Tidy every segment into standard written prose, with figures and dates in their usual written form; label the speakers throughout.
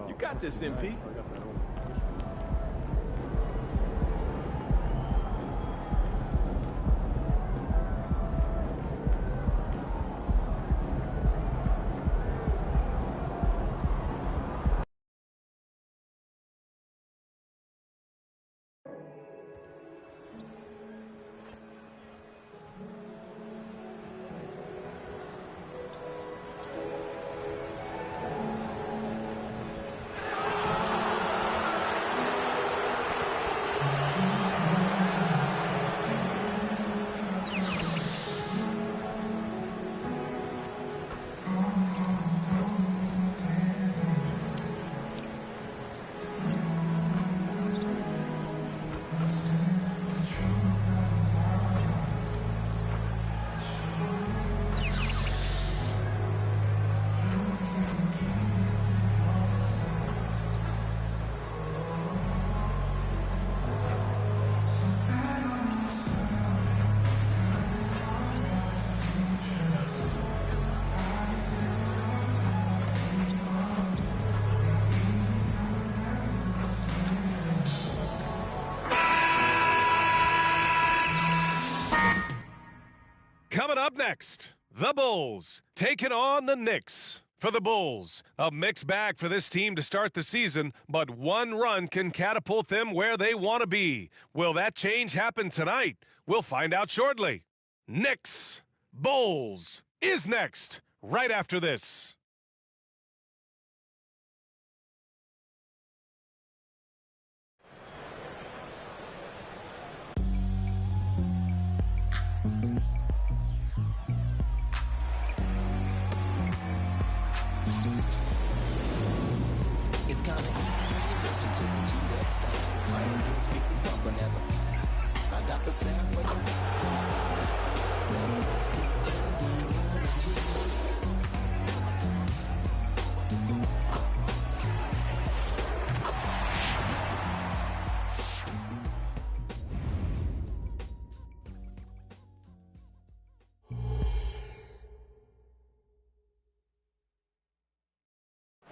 Speaker 1: You got this, MP.
Speaker 2: Coming up next, the Bulls taking on the Knicks. For the Bulls, a mixed bag for this team to start the season, but one run can catapult them where they want to be. Will that change happen tonight? We'll find out shortly. Knicks, Bulls is next, right after this.
Speaker 3: It's kinda easy to listen to the G-Dub sound. Right in the speakers bumping as I got the sound for you.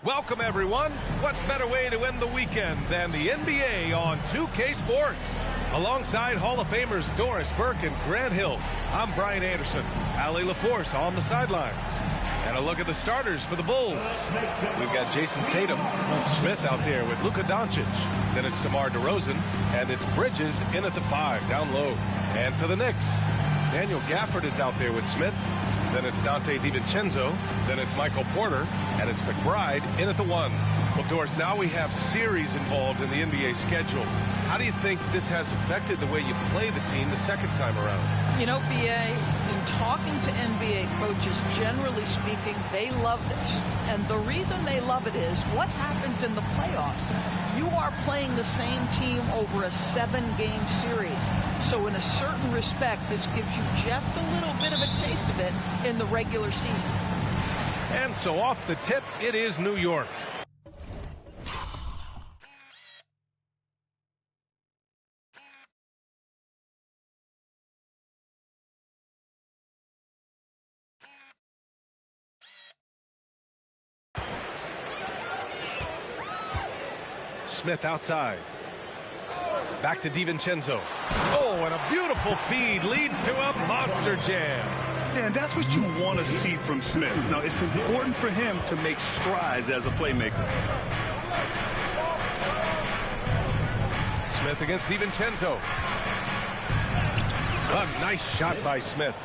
Speaker 2: Welcome, everyone. What better way to end the weekend than the NBA on 2K Sports? Alongside Hall of Famers Doris Burke and Grant Hill, I'm Brian Anderson. Allie LaForce on the sidelines. And a look at the starters for the Bulls. We've got Jason Tatum, Smith out there with Luka Doncic. Then it's DeMar DeRozan, and it's Bridges in at the 5, down low. And for the Knicks, Daniel Gafford is out there with Smith. Then it's Dante DiVincenzo. Then it's Michael Porter. And it's McBride in at the 1. Well, Doris, now we have series involved in the NBA schedule. How do you think this has affected the way you play the team the second time around?
Speaker 4: You know, BA, in talking to NBA coaches, generally speaking, they love this. And the reason they love it is what happens in the playoffs. You are playing the same team over a 7-game series. So in a certain respect, this gives you just a little bit of a taste of it in the regular season.
Speaker 2: And so off the tip, it is New York. Smith outside. Back to DiVincenzo. Oh, and a beautiful feed leads to a monster jam.
Speaker 5: Yeah, and that's what you want to see from Smith. Now, it's important for him to make strides as a playmaker.
Speaker 2: Smith against DiVincenzo. A nice shot by Smith.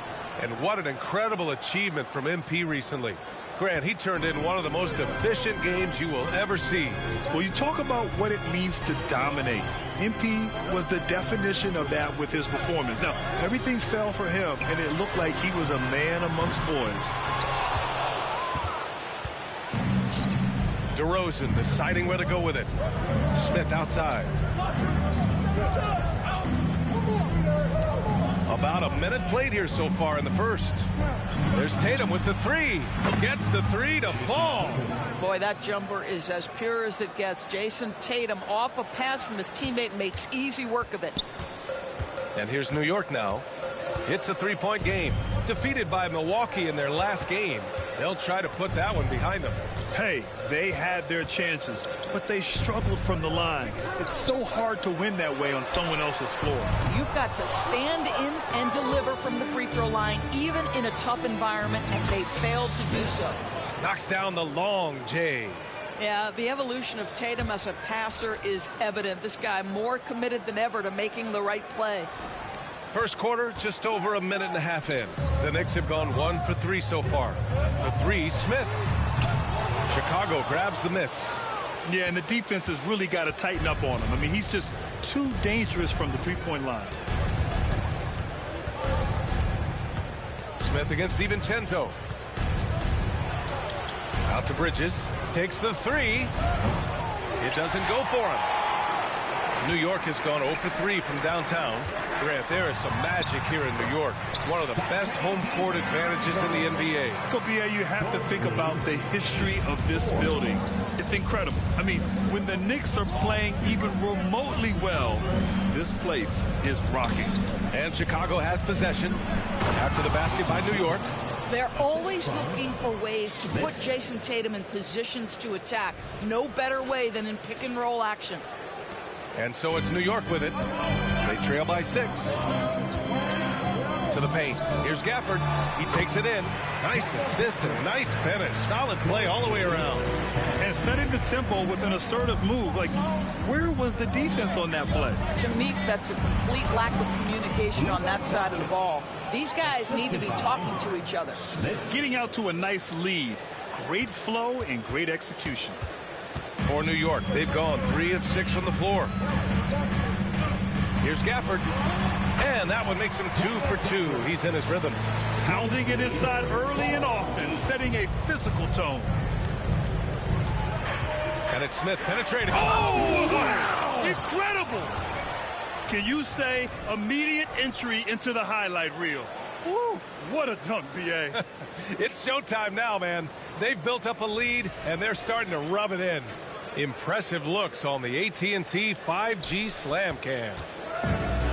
Speaker 2: And what an incredible achievement from MP recently. Grant, he turned in one of the most efficient games you will ever see.
Speaker 5: Well, you talk about what it means to dominate. MP was the definition of that with his performance. Now, everything fell for him, and it looked like he was a man amongst boys.
Speaker 2: DeRozan deciding where to go with it. Smith outside. About a minute played here so far in the first. There's Tatum with the three. Gets the three to fall.
Speaker 4: Boy, that jumper is as pure as it gets. Jason Tatum off a pass from his teammate makes easy work of it.
Speaker 2: And here's New York now. It's a three-point game. Defeated by Milwaukee in their last game. They'll try to put that one behind them.
Speaker 5: Hey, they had their chances, but they struggled from the line. It's so hard to win that way on someone else's floor.
Speaker 4: You've got to stand in and deliver from the free throw line, even in a tough environment, and they failed to do so.
Speaker 2: Knocks down the long J.
Speaker 4: Yeah, the evolution of Tatum as a passer is evident. This guy more committed than ever to making the right play.
Speaker 2: First quarter, just over a minute and a half in. The Knicks have gone 1 for 3 so far. The three, Smith. Chicago grabs the miss.
Speaker 5: Yeah, and the defense has really got to tighten up on him. I mean, he's just too dangerous from the three-point line.
Speaker 2: Smith against DiVincenzo. Out to Bridges. Takes the three. It doesn't go for him. New York has gone 0 for 3 from downtown. Grant, there is some magic here in New York. One of the best home court advantages in the NBA.
Speaker 5: But, BA, you have to think about the history of this building. It's incredible. I mean, when the Knicks are playing even remotely well, this place is rocking.
Speaker 2: And Chicago has possession. After the basket by New York.
Speaker 4: They're always looking for ways to put Jason Tatum in positions to attack. No better way than in pick-and-roll action.
Speaker 2: And so it's New York with it. They trail by 6. To the paint. Here's Gafford. He takes it in. Nice assist and nice finish. Solid play all the way around.
Speaker 5: And setting the tempo with an assertive move. Like, where was the defense on that play?
Speaker 4: To me, that's a complete lack of communication on that side of the ball. These guys need to be talking to each other.
Speaker 5: Getting out to a nice lead. Great flow and great execution.
Speaker 2: For New York, they've gone 3 of 6 from the floor. Here's Gafford. And that one makes him 2 for 2. He's in his rhythm.
Speaker 5: Pounding it inside early and often, setting a physical tone.
Speaker 2: And it's Smith penetrating.
Speaker 5: Oh, wow! Incredible! Can you say immediate entry into the highlight reel? Woo, what a dunk, B.A.
Speaker 2: It's showtime now, man. They've built up a lead, and they're starting to rub it in. Impressive looks on the AT&T 5G Slam Cam.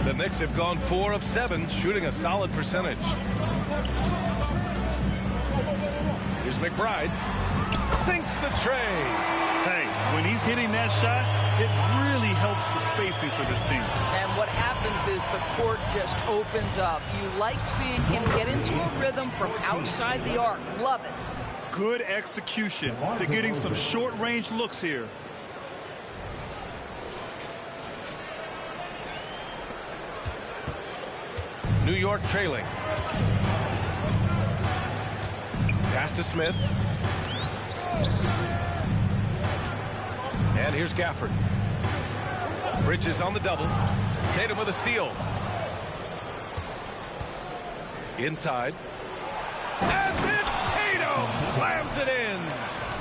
Speaker 2: The Knicks have gone 4 of 7, shooting a solid percentage. Here's McBride. Sinks the tray.
Speaker 5: Hey, when he's hitting that shot, it really helps the spacing for this team.
Speaker 4: And what happens is the court just opens up. You like seeing him get into a rhythm from outside the arc. Love it.
Speaker 5: Good execution. They're getting some short-range looks here.
Speaker 2: New York trailing. Pass to Smith. And here's Gafford. Bridges on the double. Tatum with a steal. Inside. And then Tatum slams it in.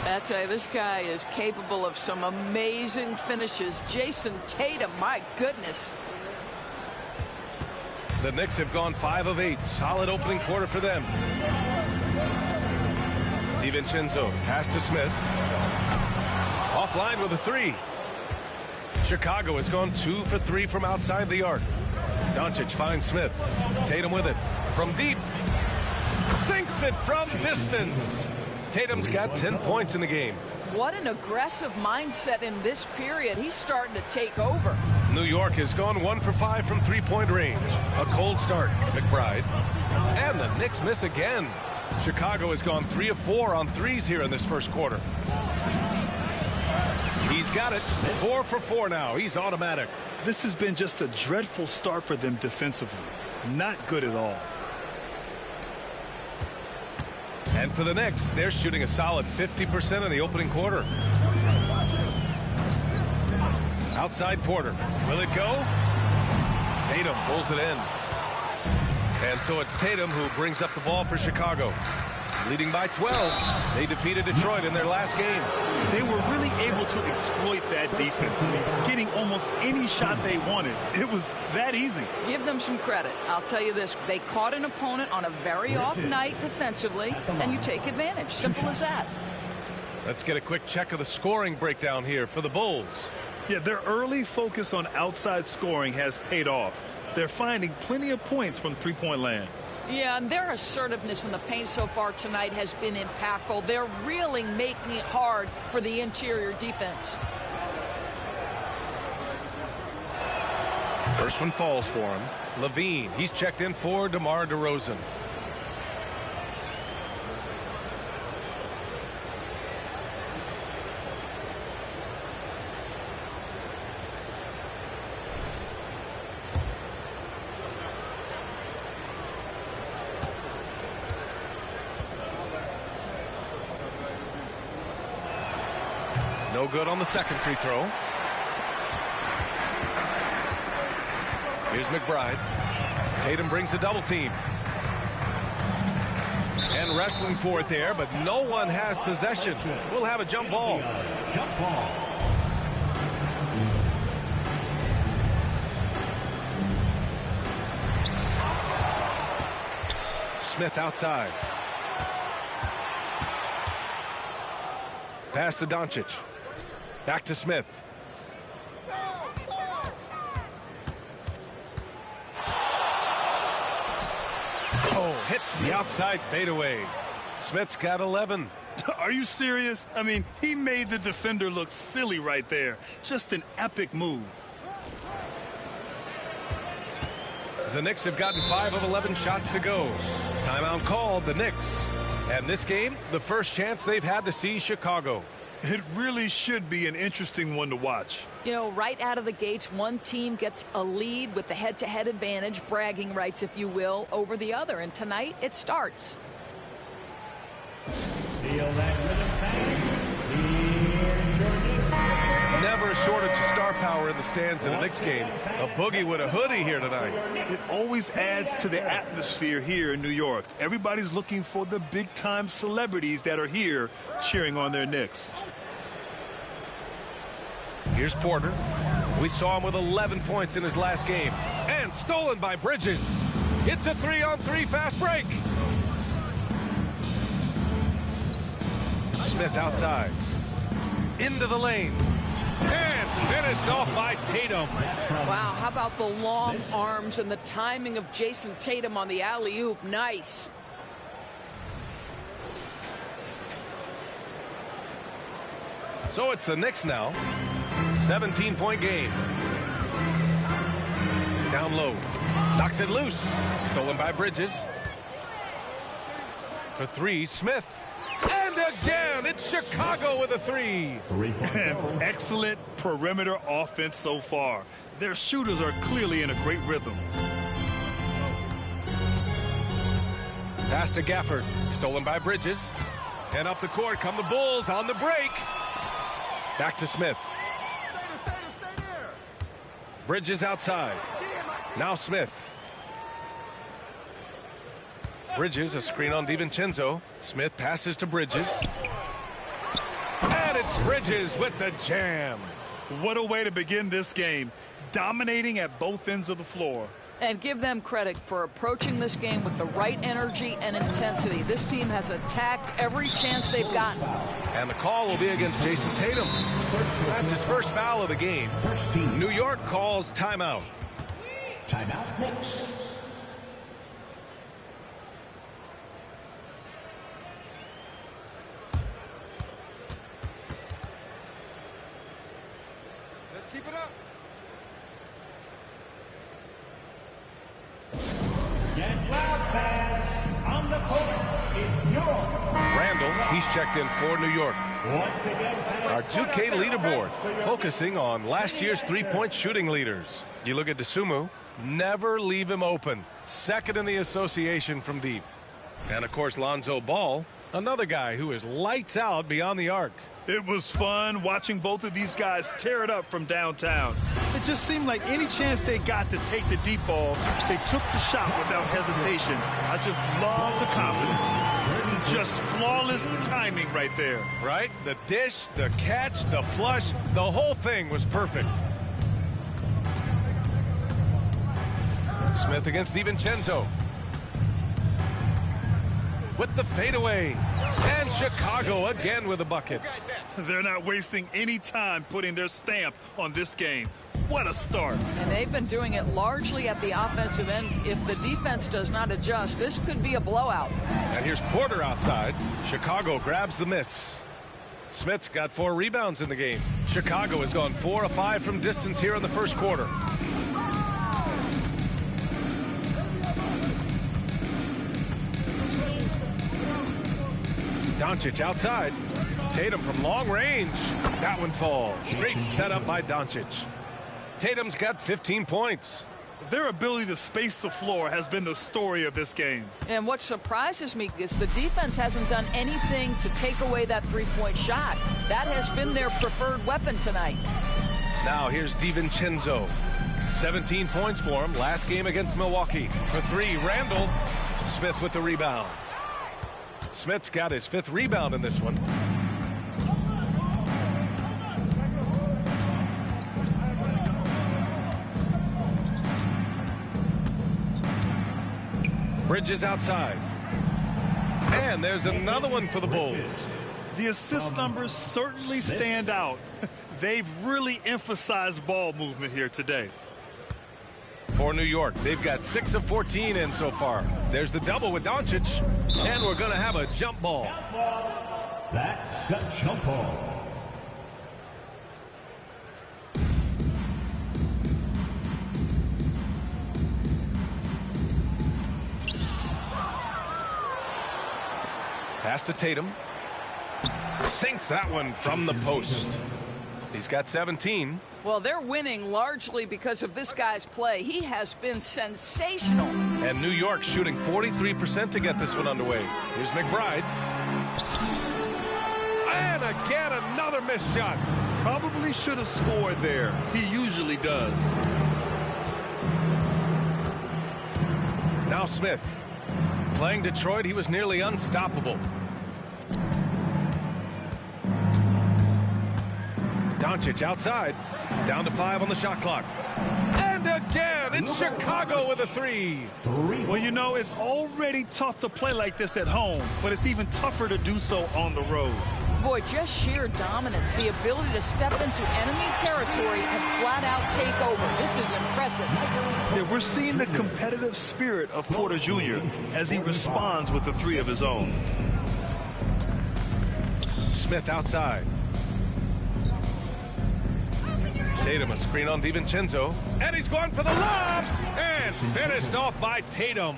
Speaker 4: I tell you, this guy is capable of some amazing finishes. Jason Tatum, my goodness.
Speaker 2: The Knicks have gone 5 of 8. Solid opening quarter for them. DiVincenzo, pass to Smith. Offline with a 3. Chicago has gone 2 for 3 from outside the arc. Doncic finds Smith. Tatum with it. From deep. Sinks it from distance. Tatum's got 10 points in the game.
Speaker 4: What an aggressive mindset in this period. He's starting to take over.
Speaker 2: New York has gone 1 for 5 from three-point range. A cold start. McBride. And the Knicks miss again. Chicago has gone 3 of 4 on threes here in this first quarter. He's got it. 4 for 4 now. He's automatic.
Speaker 5: This has been just a dreadful start for them defensively. Not good at all.
Speaker 2: And for the Knicks, they're shooting a solid 50% in the opening quarter. Outside Porter. Will it go? Tatum pulls it in. And so it's Tatum who brings up the ball for Chicago. Leading by 12. They defeated Detroit in their last game.
Speaker 5: They were really able to exploit that defense. I mean, getting almost any shot they wanted. It was that easy.
Speaker 4: Give them some credit. I'll tell you this. They caught an opponent on a very off night defensively, and you take advantage. Simple as that.
Speaker 2: Let's get a quick check of the scoring breakdown here for the Bulls.
Speaker 5: Yeah, their early focus on outside scoring has paid off. They're finding plenty of points from three-point land.
Speaker 4: Yeah, and their assertiveness in the paint so far tonight has been impactful. They're really making it hard for the interior defense.
Speaker 2: First one falls for him. Levine, he's checked in for DeMar DeRozan. No good on the second free throw. Here's McBride. Tatum brings a double team. And wrestling for it there, but no one has possession. We'll have a jump ball.
Speaker 1: Jump ball.
Speaker 2: Smith outside. Pass to Doncic. Back to Smith. Oh, hits the outside fadeaway. Smith's got 11.
Speaker 5: Are you serious? I mean, he made the defender look silly right there. Just an epic move.
Speaker 2: The Knicks have gotten 5 of 11 shots to go. Timeout called, the Knicks. And this game, the first chance they've had to see Chicago.
Speaker 5: It really should be an interesting one to watch.
Speaker 4: You know, right out of the gates, one team gets a lead with the head-to-head advantage, bragging rights, if you will, over the other. And tonight, it starts.
Speaker 1: Feel that rhythm, fans.
Speaker 2: Never a shortage of star power in the stands in a Knicks game. A boogie with a hoodie here tonight.
Speaker 5: It always adds to the atmosphere here in New York. Everybody's looking for the big-time celebrities that are here cheering on their Knicks.
Speaker 2: Here's Porter. We saw him with 11 points in his last game. And stolen by Bridges. It's a 3-on-3 fast break. Smith outside. Into the lane. And finished off by Tatum.
Speaker 4: Wow, how about the long arms and the timing of Jason Tatum on the alley-oop? Nice.
Speaker 2: So it's the Knicks now. 17-point game. Down low. Knocks it loose. Stolen by Bridges. For three, Smith. And again, it's Chicago with a three.
Speaker 5: And excellent perimeter offense so far. Their shooters are clearly in a great rhythm.
Speaker 2: Pass to Gafford. Stolen by Bridges. And up the court come the Bulls on the break. Back to Smith. Bridges outside. Now Smith. Bridges, a screen on DiVincenzo. Smith passes to Bridges. And it's Bridges with the jam.
Speaker 5: What a way to begin this game. Dominating at both ends of the floor.
Speaker 4: And give them credit for approaching this game with the right energy and intensity. This team has attacked every chance they've gotten.
Speaker 2: And the call will be against Jason Tatum. That's his first foul of the game. New York calls timeout.
Speaker 1: Timeout, Knicks.
Speaker 2: Let's keep it up.
Speaker 1: Get loud, fans. On the court is York.
Speaker 2: Randall, he's checked in for New York.
Speaker 1: Once again, fans.
Speaker 2: Our 2K leaderboard, focusing on last year's three-point shooting leaders. You look at DeSumo, never leave him open. Second in the association from deep. And, of course, Lonzo Ball, Another guy who is lights out beyond the arc.
Speaker 5: It was fun watching both of these guys tear it up from downtown. It just seemed like any chance they got to take the deep ball, they took the shot without hesitation. I just love the confidence. Just flawless timing right there.
Speaker 2: Right? The dish, the catch, the flush, the whole thing was perfect. Smith against DiVincenzo. With the fadeaway. And Chicago again with a bucket.
Speaker 5: They're not wasting any time putting their stamp on this game. What a start.
Speaker 4: And they've been doing it largely at the offensive end. If the defense does not adjust, this could be a blowout.
Speaker 2: And here's Porter outside. Chicago grabs the miss. Smith's got 4 rebounds in the game. Chicago has gone 4 of 5 from distance here in the first quarter. Doncic outside. Tatum from long range. That one falls. Great setup by Doncic. Tatum's got 15 points.
Speaker 5: Their ability to space the floor has been the story of this game.
Speaker 4: And what surprises me is the defense hasn't done anything to take away that three-point shot. That has been their preferred weapon tonight.
Speaker 2: Now here's DiVincenzo. 17 points for him last game against Milwaukee. For 3, Randall. Smith with the rebound. Smith's got his 5th rebound in this one. Bridges outside. And there's another one for the Bulls.
Speaker 5: The assist numbers certainly stand out. They've really emphasized ball movement here today.
Speaker 2: For New York, they've got 6 of 14 in so far. There's the double with Doncic. And we're going to have a jump ball.
Speaker 1: That's a jump ball.
Speaker 2: Pass to Tatum. Sinks that one from the post. He's got 17.
Speaker 4: Well, they're winning largely because of this guy's play. He has been sensational.
Speaker 2: And New York shooting 43% to get this one underway. Here's McBride. And again, another missed shot.
Speaker 5: Probably should have scored there. He usually does.
Speaker 2: Now Smith. Playing Detroit, he was nearly unstoppable. Doncic outside. Down to 5 on the shot clock. And again, it's Chicago with a 3.
Speaker 5: Well, you know, it's already tough to play like this at home, but it's even tougher to do so on the road.
Speaker 4: Boy, just sheer dominance, the ability to step into enemy territory and flat out take over. This is impressive.
Speaker 5: Yeah, we're seeing the competitive spirit of Porter Jr. as he responds with a 3 of his own.
Speaker 2: Smith outside. Tatum a screen on DiVincenzo. And he's going for the lob. And finished off by Tatum.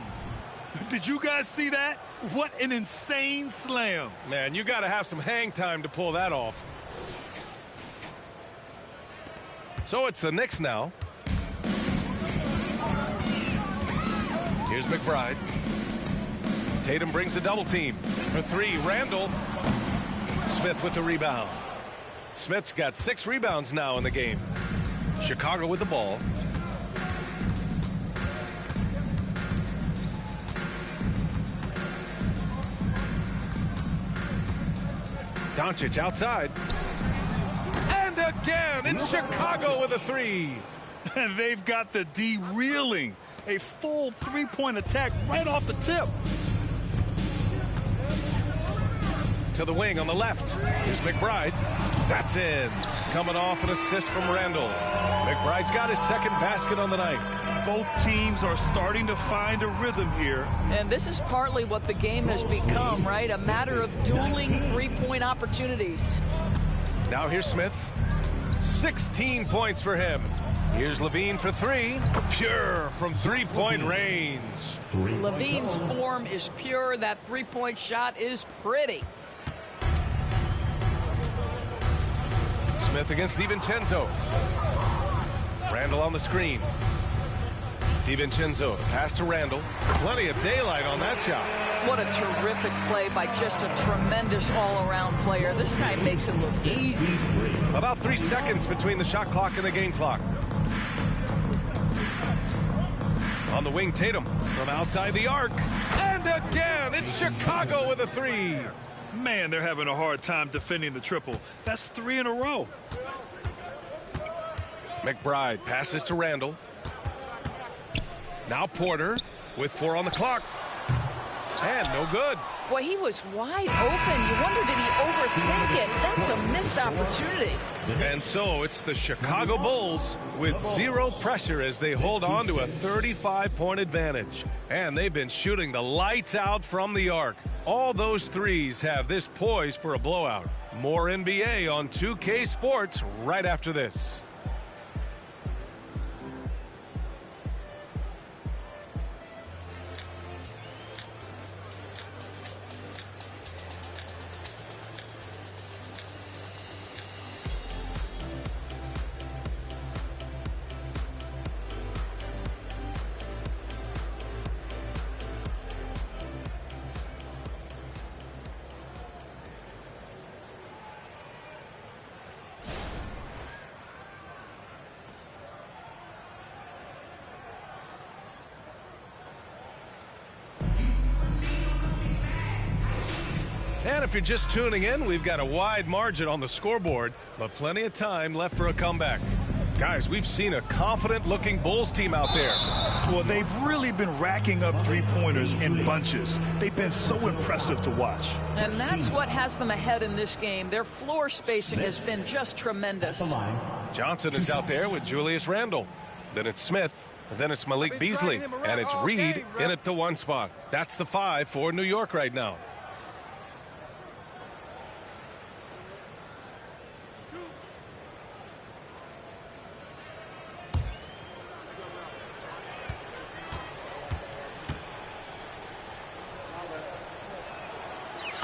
Speaker 5: Did you guys see that? What an insane slam.
Speaker 2: Man, you got to have some hang time to pull that off. So it's the Knicks now. Here's McBride. Tatum brings a double team. For 3, Randall. Smith with the rebound. Smith's got 6 rebounds now in the game. Chicago with the ball. Doncic outside. And again, it's Chicago with a 3.
Speaker 5: And they've got the D reeling. A full 3-point attack right off the tip.
Speaker 2: To the wing on the left. Here's McBride. That's in. Coming off an assist from Randall. McBride's got his 2nd basket on the night.
Speaker 5: Both teams are starting to find a rhythm here.
Speaker 4: And this is partly what the game has become, right? A matter of dueling 3-point opportunities.
Speaker 2: Now here's Smith. 16 points for him. Here's Levine for 3. Pure from 3-point range.
Speaker 4: Levine's form is pure. That 3-point shot is pretty.
Speaker 2: Smith against DiVincenzo. Randall on the screen. DiVincenzo pass to Randall. Plenty of daylight on that shot.
Speaker 4: What a terrific play by just a tremendous all-around player. This guy makes it look easy.
Speaker 2: About 3 seconds between the shot clock and the game clock. On the wing, Tatum from outside the arc. And again, it's Chicago with a three.
Speaker 5: Man, they're having a hard time defending the triple. That's 3 in a row.
Speaker 2: McBride passes to Randall. Now Porter with 4 on the clock. And no good.
Speaker 4: Boy, he was wide open. You wonder, did he overthink it? That's a missed opportunity.
Speaker 2: And so it's the Chicago Bulls with 0 pressure as they hold on to a 35-point advantage. And they've been shooting the lights out from the arc. All those threes have this poised for a blowout. More NBA on 2K Sports right after this. And if you're just tuning in, we've got a wide margin on the scoreboard, but plenty of time left for a comeback. Guys, we've seen a confident-looking Bulls team out there.
Speaker 5: Well, they've really been racking up three-pointers in bunches. They've been so impressive to watch.
Speaker 4: And that's what has them ahead in this game. Their floor spacing has been just tremendous.
Speaker 2: Johnson is out there with Julius Randle. Then it's Smith. Then it's Malik Beasley. And it's Reed in at the 1 spot. That's the 5 for New York right now.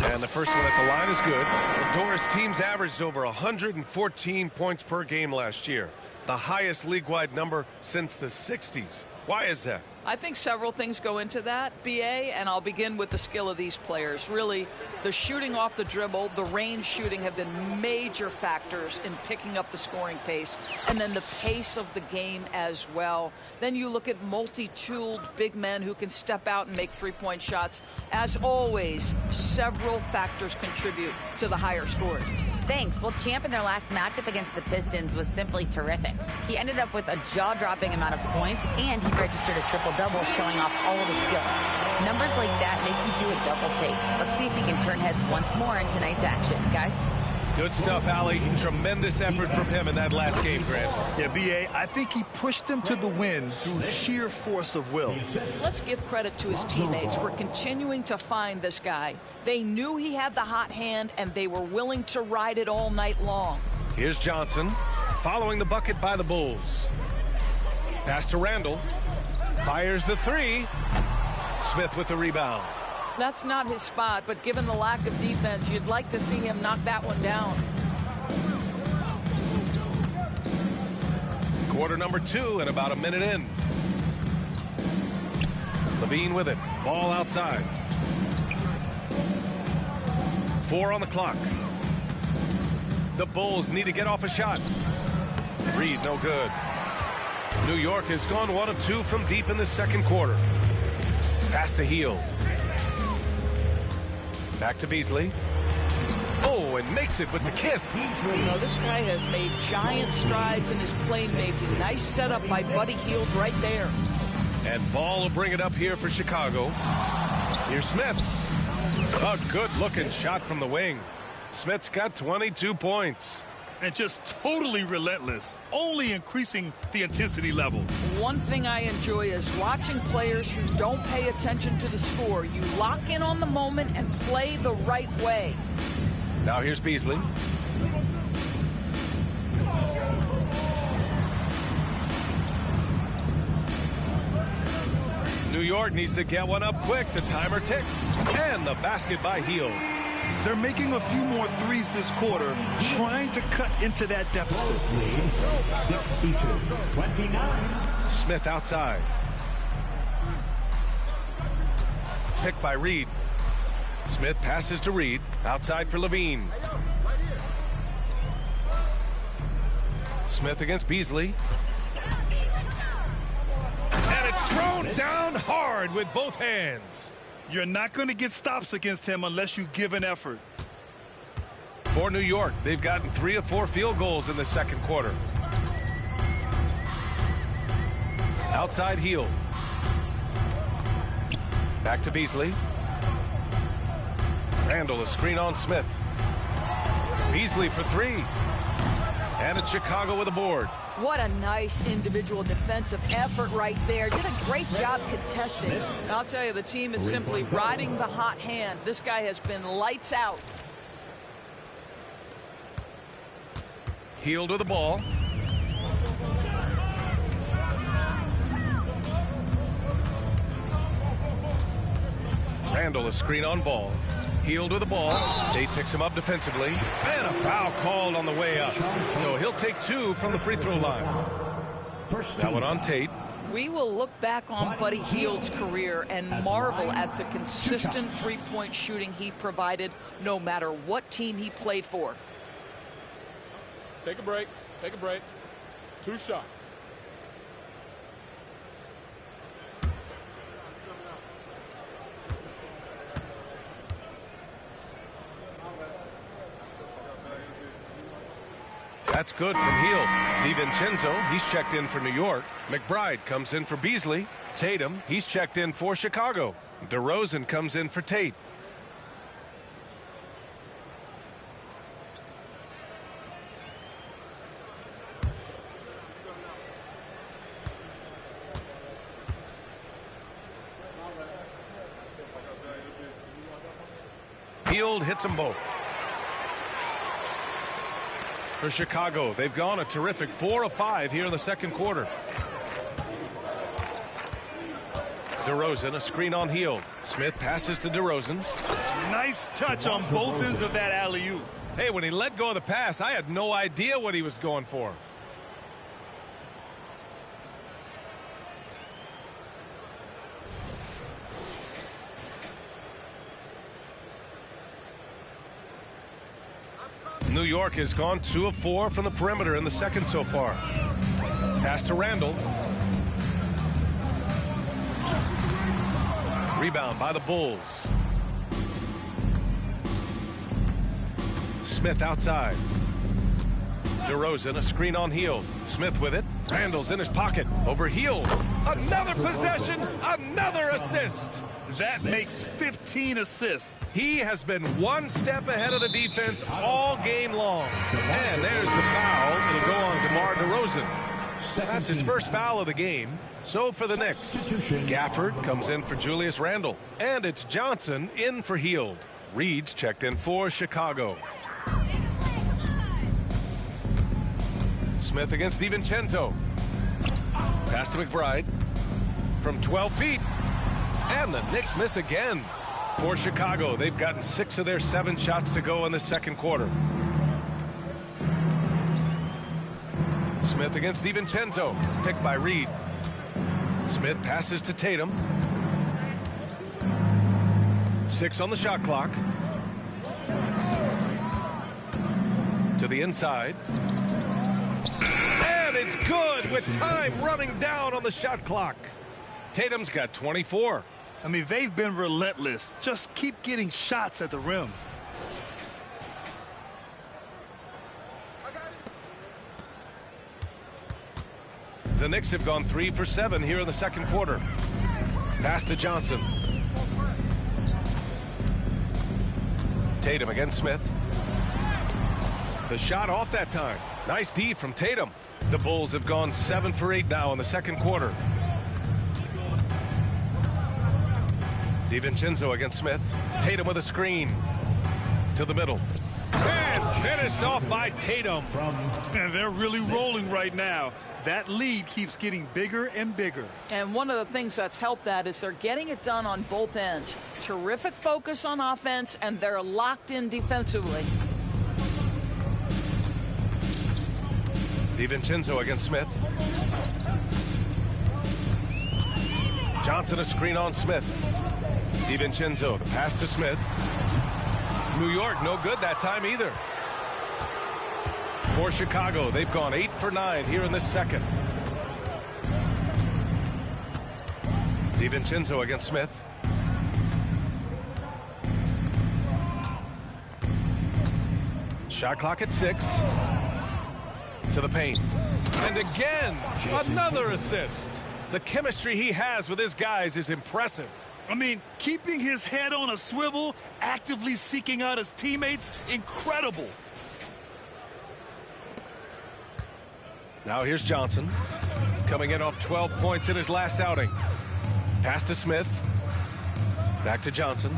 Speaker 2: And the first one at the line is good. The Doris teams averaged over 114 points per game last year, the highest league-wide number since the 60s. Why is that?
Speaker 4: I think several things go into that, BA, and I'll begin with the skill of these players. Really, the shooting off the dribble, the range shooting have been major factors in picking up the scoring pace, and then the pace of the game as well. Then you look at multi-tooled big men who can step out and make three-point shots. As always, several factors contribute to the higher scoring.
Speaker 6: Thanks. Well, Champ in their last matchup against the Pistons was simply terrific. He ended up with a jaw-dropping amount of points, and he registered a triple-double, showing off all of his skills. Numbers like that make you do a double take. Let's see if he can turn heads once more in tonight's action. Guys?
Speaker 2: Good stuff, Allie. Tremendous effort from him in that last game, Grant.
Speaker 5: Yeah, B.A., I think he pushed them to the win through sheer force of will.
Speaker 4: Let's give credit to his teammates for continuing to find this guy. They knew he had the hot hand, and they were willing to ride it all night long.
Speaker 2: Here's Johnson, following the bucket by the Bulls. Pass to Randall. Fires the 3. Smith with the rebound.
Speaker 4: That's not his spot, but given the lack of defense, you'd like to see him knock that one down.
Speaker 2: Quarter number 2 and about a minute in. Levine with it. Ball outside. 4 on the clock. The Bulls need to get off a shot. Reed, no good. New York has gone 1 of 2 from deep in the second quarter. Pass to Hield. Back to Beasley. Oh, and makes it with the kiss.
Speaker 4: You know, this guy has made giant strides in his playmaking. Nice setup by Buddy Hield right there.
Speaker 2: And Ball will bring it up here for Chicago. Here's Smith. A good-looking shot from the wing. Smith's got 22 points.
Speaker 5: And just totally relentless, only increasing the intensity level.
Speaker 4: One thing I enjoy is watching players who don't pay attention to the score. You lock in on the moment and play the right way.
Speaker 2: Now here's Beasley. New York needs to get one up quick. The timer ticks. And the basket by Hield.
Speaker 5: They're making a few more threes this quarter, trying to cut into that deficit.
Speaker 1: 62-29.
Speaker 2: Smith outside. Picked by Reed. Smith passes to Reed. Outside for Levine. Smith against Beasley. And it's thrown down hard with both hands.
Speaker 5: You're not going to get stops against him unless you give an effort.
Speaker 2: For New York, they've gotten 3 of 4 field goals in the second quarter. Outside heel. Back to Beasley. Randall, a screen on Smith. Beasley for 3. And it's Chicago with a board.
Speaker 4: What a nice individual defensive effort right there. Did a great job contesting. I'll tell you, the team is simply riding the hot hand. This guy has been lights out.
Speaker 2: Healed with the ball. Randall, a screen on ball. Healed with the ball. Tate picks him up defensively. And a foul called on the way up. So he'll take 2 from the free throw line. That one on Tate.
Speaker 4: We will look back on Buddy Hield's career and marvel at the consistent three-point shooting he provided no matter what team he played for.
Speaker 7: Take a break. Take a break. 2 shots.
Speaker 2: That's good from Hield. DiVincenzo, he's checked in for New York. McBride comes in for Beasley. Tatum, he's checked in for Chicago. DeRozan comes in for Tate. Hield hits them both. For Chicago, they've gone a terrific 4 of 5 here in the second quarter. DeRozan, a screen on Hield. Smith passes to DeRozan.
Speaker 5: Nice touch on both ends of that alley-oop.
Speaker 2: Hey, when he let go of the pass, I had no idea what he was going for. New York has gone 2 of 4 from the perimeter in the second so far. Pass to Randall. Rebound by the Bulls. Smith outside. DeRozan, a screen on Hield. Smith with it. Randall's in his pocket. Over Hield. Another possession. Another assist.
Speaker 5: That makes 15 assists.
Speaker 2: He has been 1 step ahead of the defense all game long. And there's the foul. It'll go on DeMar DeRozan. That's his first foul of the game. So for the Knicks, Gafford comes in for Julius Randle. And it's Johnson in for Hield. Reed's checked in for Chicago. Smith against DiVincenzo. Pass to McBride. From 12 feet. And the Knicks miss again. For Chicago, they've gotten 6 of their 7 shots to go in the second quarter. Smith against DiVincenzo. Picked by Reed. Smith passes to Tatum. 6 on the shot clock. To the inside. And it's good with time running down on the shot clock. Tatum's got 24.
Speaker 5: I mean, they've been relentless. Just keep getting shots at the rim.
Speaker 2: The Knicks have gone 3 for 7 here in the second quarter. Pass to Johnson. Tatum against Smith. The shot off that time. Nice D from Tatum. The Bulls have gone 7 for 8 now in the second quarter. DiVincenzo against Smith. Tatum with a screen. To the middle. And finished off by Tatum.
Speaker 5: And they're really rolling right now. That lead keeps getting bigger and bigger.
Speaker 4: And one of the things that's helped that is they're getting it done on both ends. Terrific focus on offense, and they're locked in defensively.
Speaker 2: DiVincenzo against Smith. Johnson a screen on Smith. DiVincenzo, the pass to Smith. New York, no good that time either. For Chicago, they've gone 8 for 9 here in this second. DiVincenzo against Smith. Shot clock at 6. To the paint. And again, another assist. The chemistry he has with his guys is impressive.
Speaker 5: I mean, keeping his head on a swivel, actively seeking out his teammates, incredible.
Speaker 2: Now here's Johnson, coming in off 12 points in his last outing. Pass to Smith. Back to Johnson.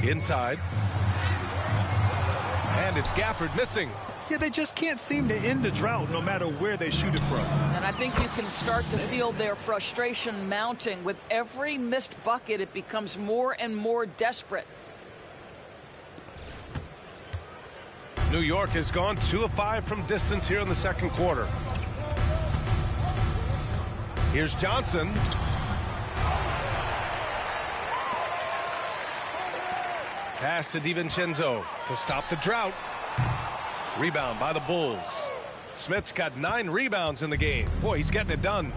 Speaker 2: Inside. And it's Gafford missing.
Speaker 5: Yeah, they just can't seem to end the drought no matter where they shoot it from.
Speaker 4: And I think you can start to feel their frustration mounting. With every missed bucket, it becomes more and more desperate.
Speaker 2: New York has gone 2 of 5 from distance here in the second quarter. Here's Johnson. Pass to DiVincenzo to stop the drought. Rebound by the Bulls. Smith's got 9 rebounds in the game. Boy, he's getting it done.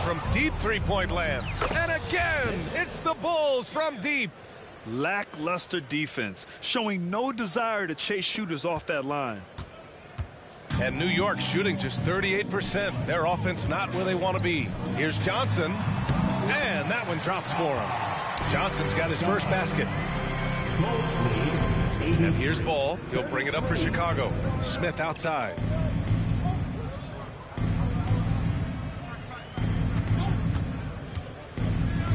Speaker 2: From deep three-point land. And again, it's the Bulls from deep.
Speaker 5: Lackluster defense, showing no desire to chase shooters off that line.
Speaker 2: And New York shooting just 38%. Their offense not where they want to be. Here's Johnson. And that one drops for him. Johnson's got his first basket. And here's Ball. He'll bring it up for Chicago. Smith outside.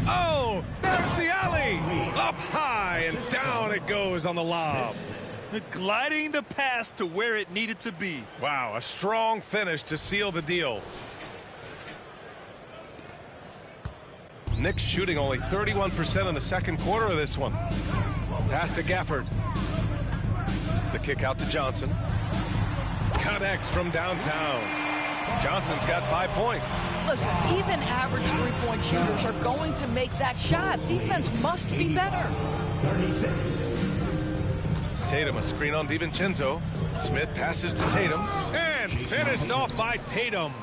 Speaker 2: Oh, there's the alley. Up high and down it goes on the lob.
Speaker 5: Gliding the pass to where it needed to be.
Speaker 2: Wow, a strong finish to seal the deal. Knicks shooting only 31% in the second quarter of this one. Pass to Gafford. The kick out to Johnson. Connects from downtown. Johnson's got 5 points.
Speaker 4: Listen, even average three-point shooters are going to make that shot. Defense must be better.
Speaker 1: 36.
Speaker 2: Tatum, a screen on DiVincenzo. Smith passes to Tatum. And finished off by Tatum.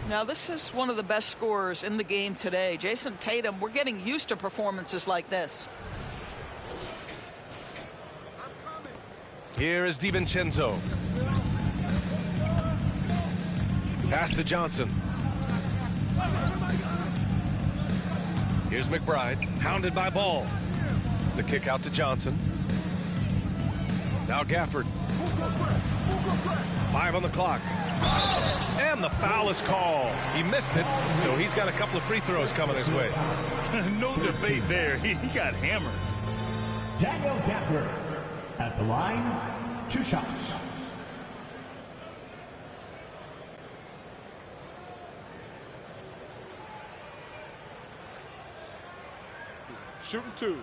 Speaker 4: Now, this is one of the best scorers in the game today. Jason Tatum, we're getting used to performances like this.
Speaker 2: Here is DiVincenzo. Pass to Johnson. Here's McBride, hounded by Ball. The kick out to Johnson. Now Gafford. 5 on the clock. And the foul is called. He missed it, so he's got a couple of free throws coming his way.
Speaker 5: No debate there. He got hammered.
Speaker 1: Daniel Gafford at the line, 2 shots.
Speaker 7: Shooting 2.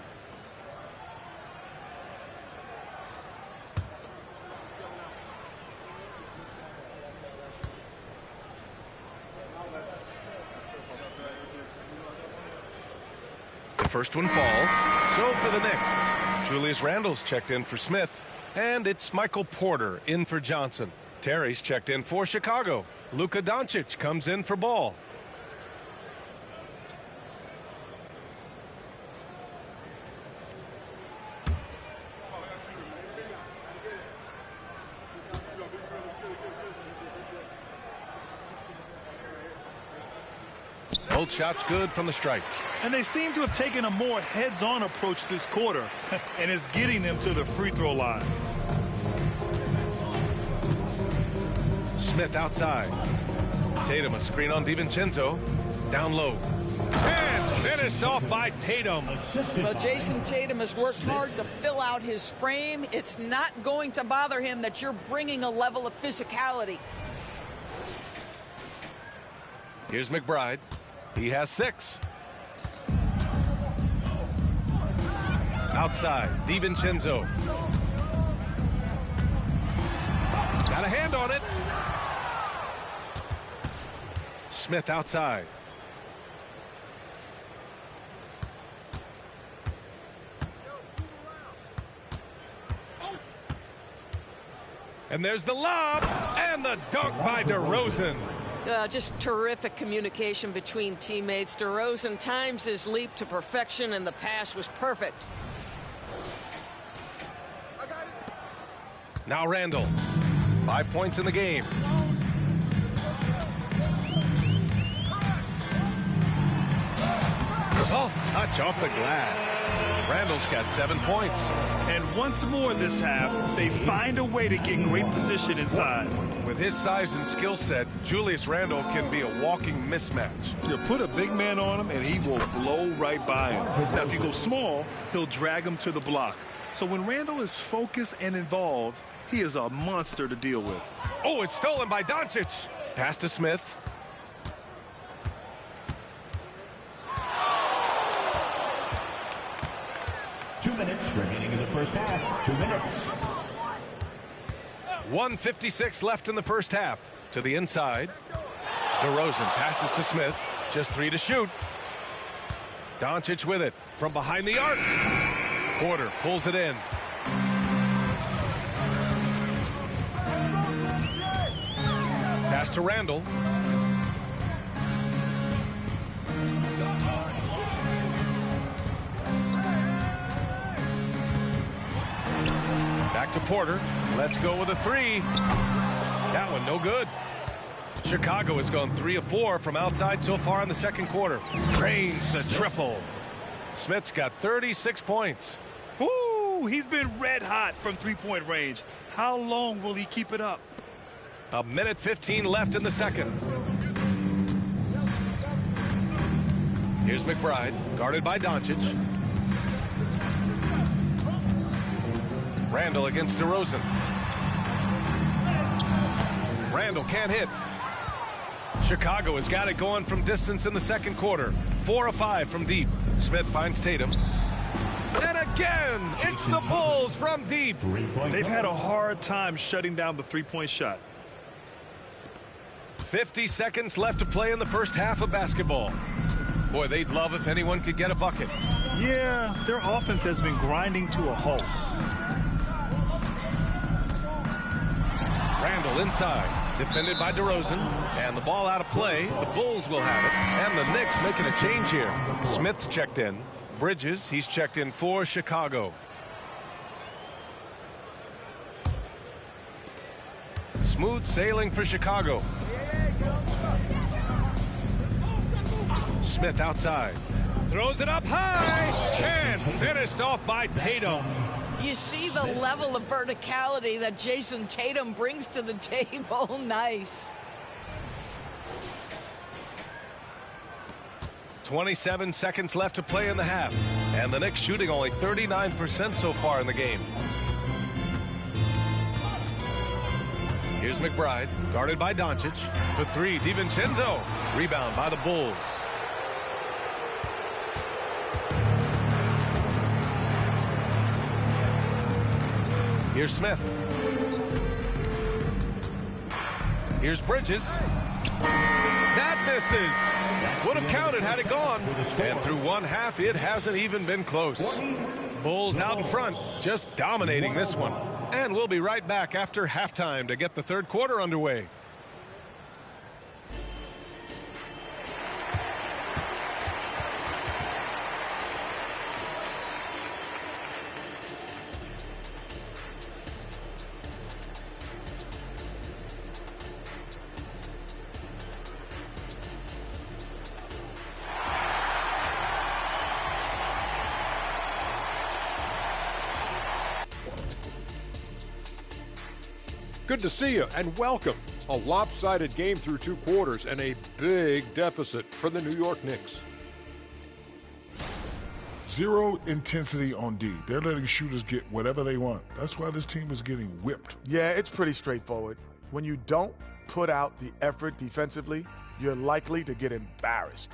Speaker 2: The first one falls. So for the Knicks, Julius Randle's checked in for Smith. And it's Michael Porter in for Johnson. Terry's checked in for Chicago. Luka Doncic comes in for Ball. Both shots good from the stripe.
Speaker 5: And they seem to have taken a more heads-on approach this quarter, and it's getting them to the free throw line.
Speaker 2: Smith outside. Tatum, a screen on DiVincenzo. Down low. And finished off by Tatum.
Speaker 4: Well, Jason Tatum has worked hard to fill out his frame. It's not going to bother him that you're bringing a level of physicality.
Speaker 2: Here's McBride. He has 6. Outside, DiVincenzo. Got a hand on it. Smith outside. And there's the lob and the dunk by DeRozan.
Speaker 8: Just terrific communication between teammates. DeRozan times his leap to perfection, and the pass was perfect.
Speaker 2: Now Randall. 5 points in the game. Soft touch off the glass. Randall's got 7 points.
Speaker 5: And once more this half, they find a way to get great position inside.
Speaker 2: With his size and skill set, Julius Randle can be a walking mismatch.
Speaker 5: You put a big man on him, and he will blow right by him. Now, if you go small, he'll drag him to the block. So when Randle is focused and involved, he is a monster to deal with.
Speaker 2: Oh, it's stolen by Doncic. Pass to Smith.
Speaker 1: Minutes remaining in the first half. 2 minutes.
Speaker 2: 1:56 left in the first half. To the inside. DeRozan passes to Smith. Just 3 to shoot. Doncic with it from behind the arc. Porter pulls it in. Pass to Randall. Back to Porter. Let's go with a 3. That one no good. Chicago has gone 3 of 4 from outside so far in the second quarter. Drains the triple. Smith's got 36 points.
Speaker 5: Woo! He's been red hot from three-point range. How long will he keep it up?
Speaker 2: 1:15 left in the second. Here's McBride, guarded by Doncic. Randall against DeRozan. Randall can't hit. Chicago has got it going from distance in the second quarter. 4 of 5 from deep. Smith finds Tatum. And again, it's the Bulls from deep.
Speaker 5: They've had a hard time shutting down the three-point shot.
Speaker 2: 50 seconds left to play in the first half of basketball. Boy, they'd love if anyone could get a bucket.
Speaker 5: Yeah, their offense has been grinding to a halt.
Speaker 2: Randall inside, defended by DeRozan, and the ball out of play. The Bulls will have it, and the Knicks making a change here. Smith's checked in. Bridges, he's checked in for Chicago. Smooth sailing for Chicago. Smith outside. Throws it up high, and finished off by Tatum.
Speaker 4: You see the level of verticality that Jason Tatum brings to the table. Nice.
Speaker 2: 27 seconds left to play in the half. And the Knicks shooting only 39% so far in the game. Here's McBride, guarded by Doncic. For 3, DiVincenzo. Rebound by the Bulls. Here's Smith. Here's Bridges. That misses. Would have counted had it gone. And through one half, it hasn't even been close. Bulls out in front, just dominating this one. And we'll be right back after halftime to get the third quarter underway.
Speaker 9: Good to see you and welcome. A lopsided game through 2 quarters and a big deficit for the New York Knicks.
Speaker 10: Zero intensity on D. They're letting shooters get whatever they want. That's why this team is getting whipped.
Speaker 11: Yeah, it's pretty straightforward. When you don't put out the effort defensively, you're likely to get embarrassed.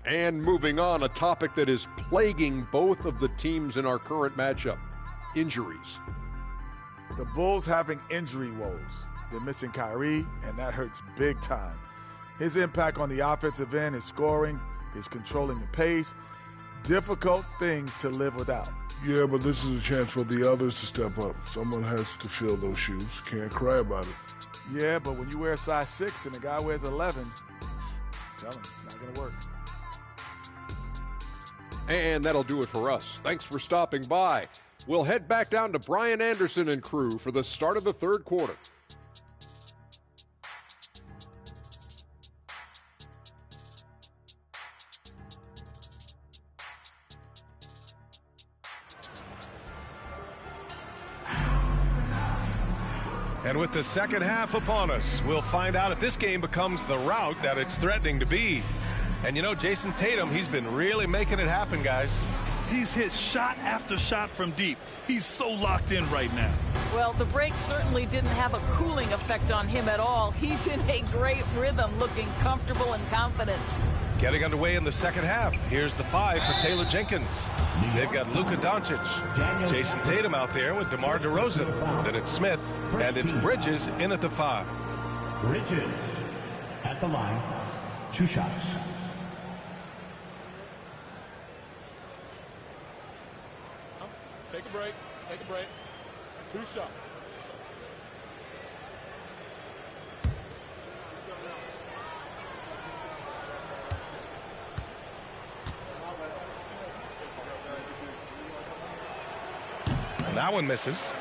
Speaker 9: And moving on, a topic that is plaguing both of the teams in our current matchup, injuries.
Speaker 11: The Bulls having injury woes. They're missing Kyrie, and that hurts big time. His impact on the offensive end, his scoring, his controlling the pace, difficult things to live without.
Speaker 10: Yeah, but this is a chance for the others to step up. Someone has to fill those shoes. Can't cry about it.
Speaker 11: Yeah, but when you wear a size 6 and the guy wears 11, tell him it's not going to work.
Speaker 9: And that'll do it for us. Thanks for stopping by. We'll head back down to Brian Anderson and crew for the start of the third quarter.
Speaker 2: And with the second half upon us, we'll find out if this game becomes the rout that it's threatening to be. And you know, Jason Tatum, he's been really making it happen, guys.
Speaker 5: He's hit shot after shot from deep. He's so locked in right now.
Speaker 4: Well, the break certainly didn't have a cooling effect on him at all. He's in a great rhythm, looking comfortable and confident.
Speaker 2: Getting underway in the second half. Here's the 5 for Taylor Jenkins. They've got Luka Doncic, Jason Tatum out there with DeMar DeRozan. Then it's Smith, and it's Bridges in at the 5.
Speaker 1: Bridges at the line, 2 shots.
Speaker 7: Take a break. Take a break. 2 shots.
Speaker 2: And that one misses.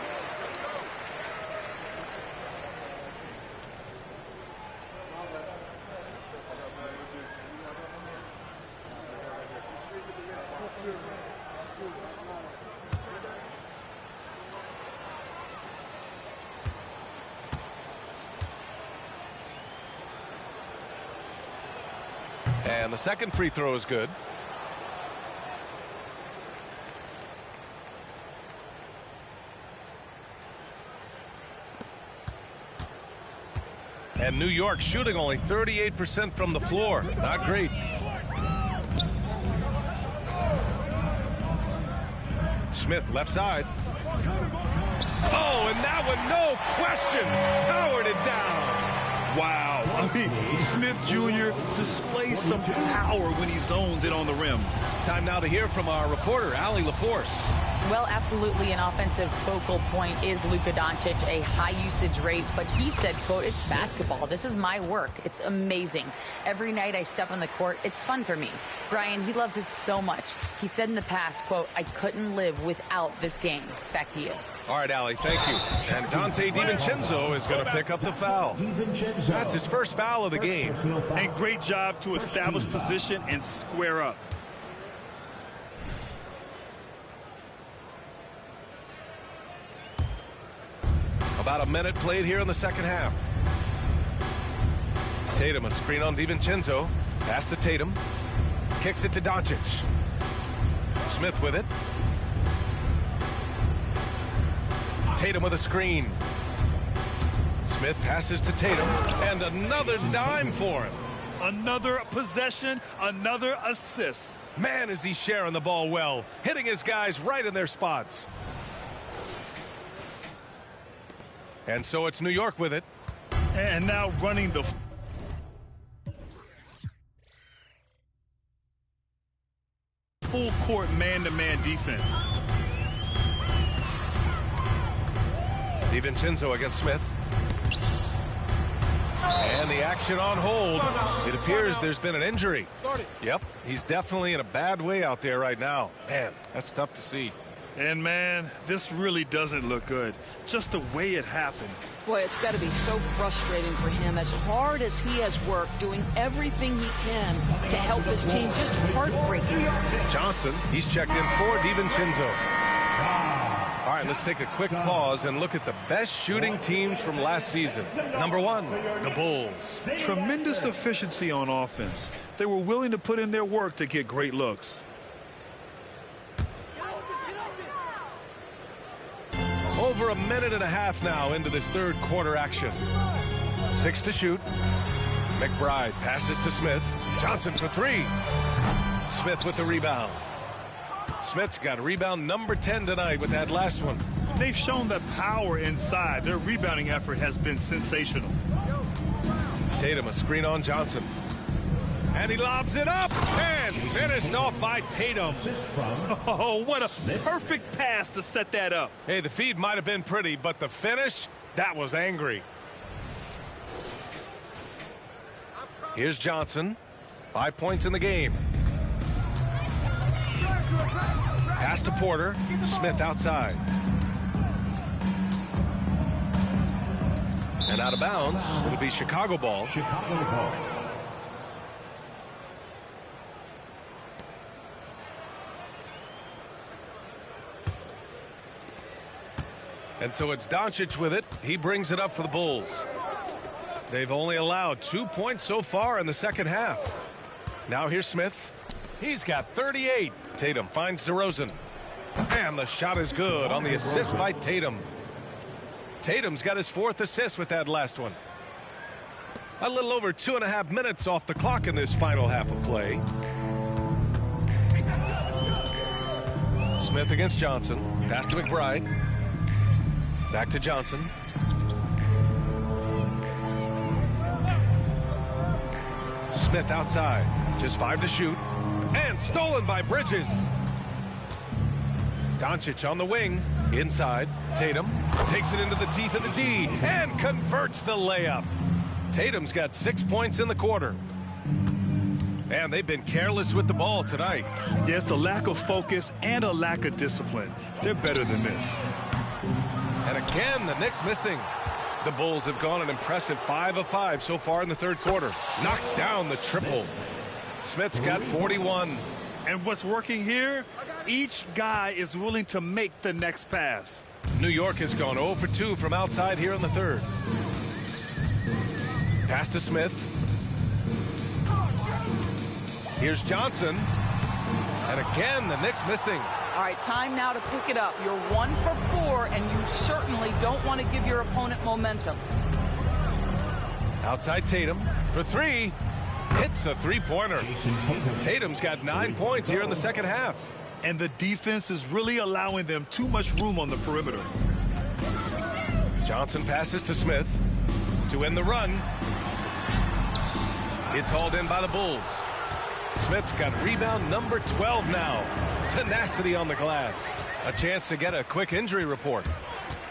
Speaker 2: And the second free throw is good. And New York shooting only 38% from the floor. Not great. Smith left side. Oh, and that one, no question, powered it down.
Speaker 5: Wow. I mean, Smith Jr. displays some power when he zones it on the rim.
Speaker 2: Time now to hear from our reporter, Allie LaForce.
Speaker 6: Well, absolutely, an offensive focal point is Luka Doncic, a high usage rate, but he said, quote, it's basketball. This is my work. It's amazing. Every night I step on the court, it's fun for me. Brian, he loves it so much. He said in the past, quote, I couldn't live without this game. Back to you.
Speaker 2: All right, Allie, thank you. And Dante DiVincenzo is going to pick up the foul. That's his first foul of the game.
Speaker 5: And great job to establish position and square up.
Speaker 2: About a minute played here in the second half. Tatum, a screen on DiVincenzo. Pass to Tatum. Kicks it to Doncic. Smith with it. Tatum with a screen. Smith passes to Tatum. And another dime for him.
Speaker 5: Another possession, another assist.
Speaker 2: Man, is he sharing the ball well. Hitting his guys right in their spots. And so it's New York with it.
Speaker 5: And now running the full court man-to-man defense.
Speaker 2: DiVincenzo against Smith. And the action on hold. It appears there's been an injury. Yep, he's definitely in a bad way out there right now. Man, that's tough to see.
Speaker 5: And, man, this really doesn't look good. Just the way it happened.
Speaker 4: Boy, it's got to be so frustrating for him. As hard as he has worked, doing everything he can to help his team, just heartbreaking.
Speaker 2: Johnson, he's checked in for DiVincenzo. All right, let's take a quick pause and look at the best shooting teams from last season. Number 1, the Bulls.
Speaker 5: Tremendous efficiency on offense. They were willing to put in their work to get great looks.
Speaker 2: Over a minute and a half now into this third quarter action. 6 to shoot. McBride passes to Smith. Johnson for three. Smith with the rebound. Smith's got rebound number 10 tonight with that last one.
Speaker 5: They've shown the power inside. Their rebounding effort has been sensational.
Speaker 2: Tatum, a screen on Johnson. And he lobs it up and finished off by Tatum.
Speaker 5: Oh, what a perfect pass to set that up.
Speaker 2: Hey, the feed might have been pretty, but the finish, that was angry. Here's Johnson. 5 points in the game. Pass to Porter. Smith outside. And out of bounds. It'll be Chicago ball. And so it's Doncic with it. He brings it up for the Bulls. They've only allowed 2 points so far in the second half. Now here's Smith. He's got 38. Tatum finds DeRozan. And the shot is good on the assist by Tatum. Tatum's got his 4th assist with that last one. A little over 2.5 minutes off the clock in this final half of play. Smith against Johnson. Pass to McBride. Back to Johnson. Smith outside. Just 5 to shoot. And stolen by Bridges. Doncic on the wing. Inside. Tatum takes it into the teeth of the D and converts the layup. Tatum's got 6 points in the quarter. And they've been careless with the ball tonight.
Speaker 5: Yeah, it's a lack of focus and a lack of discipline. They're better than this.
Speaker 2: And again, the Knicks missing. The Bulls have gone an impressive 5 of 5 so far in the third quarter. Knocks down the triple. Smith's got 41.
Speaker 5: And what's working here? Each guy is willing to make the next pass.
Speaker 2: New York has gone 0 for 2 from outside here in the third. Pass to Smith. Here's Johnson. And again, the Knicks missing.
Speaker 4: All right, time now to pick it up. You're 1 for 4, and you certainly don't want to give your opponent momentum.
Speaker 2: Outside Tatum for 3. Hits a three-pointer. Tatum's got 9 points here in the second half.
Speaker 5: And the defense is really allowing them too much room on the perimeter.
Speaker 2: Johnson passes to Smith to end the run. It's hauled in by the Bulls. Smith's got rebound number 12 now. Tenacity on the glass. A chance to get a quick injury report.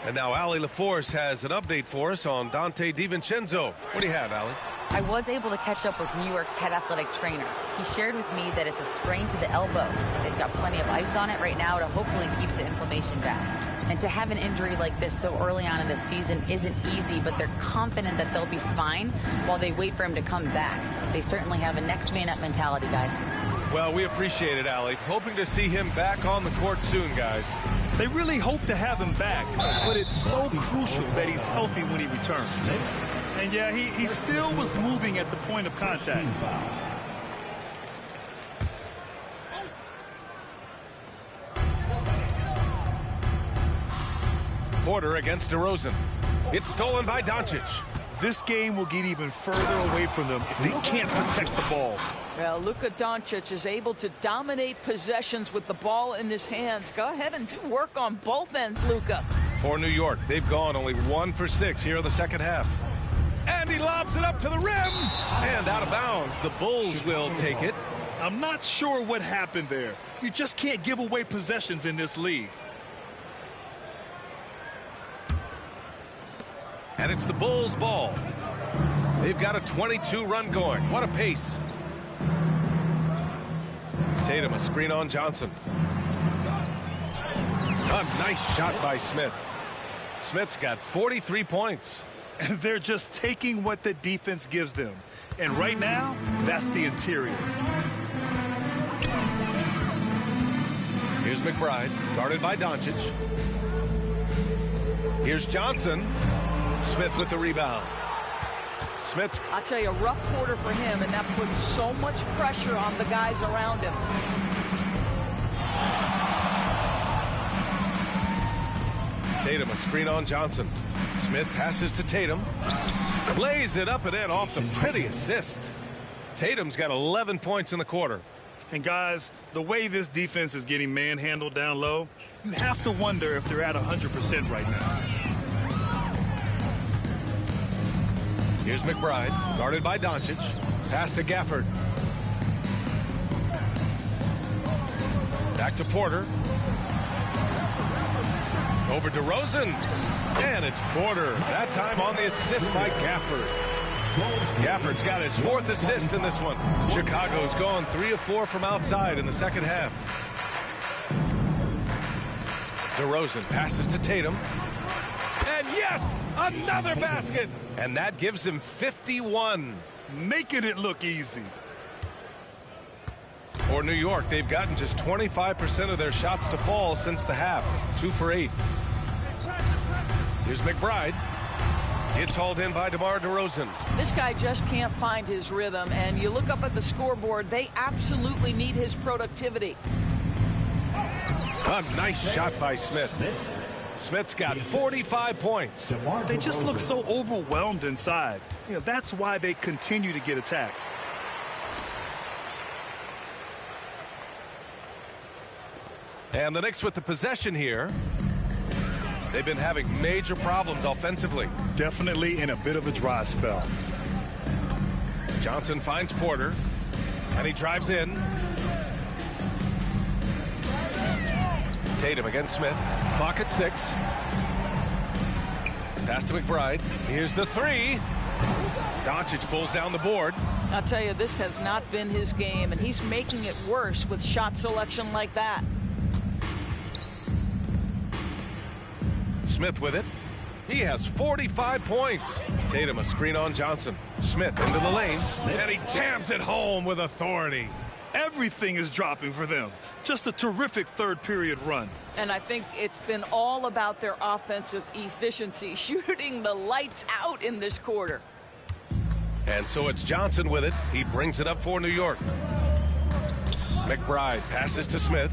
Speaker 2: And now Allie LaForce has an update for us on Donte DiVincenzo. What do you have, Allie?
Speaker 6: I was able to catch up with New York's head athletic trainer. He shared with me that it's a sprain to the elbow. They've got plenty of ice on it right now to hopefully keep the inflammation down. And to have an injury like this so early on in the season isn't easy, but they're confident that they'll be fine while they wait for him to come back. They certainly have a next man up mentality, guys.
Speaker 2: Well, we appreciate it, Allie. Hoping to see him back on the court soon, guys.
Speaker 5: They really hope to have him back, but it's so crucial that he's healthy when he returns. And yeah, he still was moving at the point of contact.
Speaker 2: Porter against DeRozan. It's stolen by Doncic.
Speaker 5: This game will get even further away from them if they can't protect the ball.
Speaker 4: Well, Luka Doncic is able to dominate possessions with the ball in his hands. Go ahead and do work on both ends, Luka.
Speaker 2: For New York, they've gone only 1 for 6 here in the second half. And he lobs it up to the rim. And out of bounds. The Bulls will take it.
Speaker 5: I'm not sure what happened there. You just can't give away possessions in this league.
Speaker 2: And it's the Bulls' ball. They've got a 22-run going. What a pace. Tatum, a screen on Johnson. A nice shot by Smith. Smith's got 43 points.
Speaker 5: And they're just taking what the defense gives them. And right now, that's the interior.
Speaker 2: Here's McBride, guarded by Doncic. Here's Johnson. Smith with the rebound. Smith's...
Speaker 4: I'll tell you, a rough quarter for him, and that puts so much pressure on the guys around him.
Speaker 2: Tatum, a screen on Johnson. Smith passes to Tatum. Lays it up and in off the pretty assist. Tatum's got 11 points in the quarter.
Speaker 5: And guys, the way this defense is getting manhandled down low, you have to wonder if they're at 100% right now.
Speaker 2: Here's McBride, guarded by Doncic. Pass to Gafford. Back to Porter. Over to Rosen. And it's Porter. That time on the assist by Gafford. Gafford's got his 4th assist in this one. Chicago's gone 3 of 4 from outside in the second half. DeRozan passes to Tatum. And yes, another basket. And that gives him 51.
Speaker 5: Making it look easy.
Speaker 2: For New York, they've gotten just 25% of their shots to fall since the half. 2 for 8. Here's McBride. It's hauled in by DeMar DeRozan.
Speaker 4: This guy just can't find his rhythm, and you look up at the scoreboard, they absolutely need his productivity.
Speaker 2: A nice shot by Smith. Smith's got 45 points.
Speaker 5: They just look so overwhelmed inside. You know, that's why they continue to get attacked.
Speaker 2: And the Knicks with the possession here. They've been having major problems offensively.
Speaker 5: Definitely in a bit of a dry spell.
Speaker 2: Johnson finds Porter, and he drives in. Tatum against Smith. Clock at 6. Pass to McBride. Here's the 3. Doncic pulls down the board.
Speaker 4: I'll tell you, this has not been his game, and he's making it worse with shot selection like that.
Speaker 2: Smith with it. He has 45 points. Tatum a screen on Johnson. Smith into the lane, and he jams it home with authority.
Speaker 5: Everything is dropping for them. Just a terrific third period run.
Speaker 4: And I think it's been all about their offensive efficiency, shooting the lights out in this quarter.
Speaker 2: And so it's Johnson with it. He brings it up for New York. McBride passes to Smith.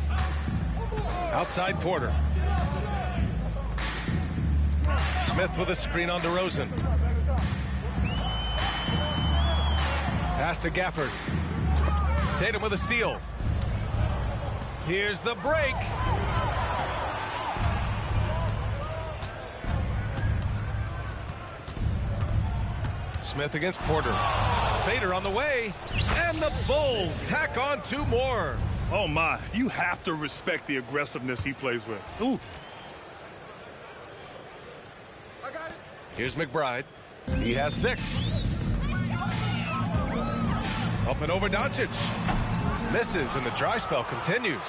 Speaker 2: Outside Porter. Smith with a screen on DeRozan. Pass to Gafford. Tatum with a steal. Here's the break. Smith against Porter. Fader on the way. And the Bulls tack on 2 more.
Speaker 5: Oh, my. You have to respect the aggressiveness he plays with. Ooh.
Speaker 2: Here's McBride. He has 6. Up and over Doncic. Misses, and the dry spell continues.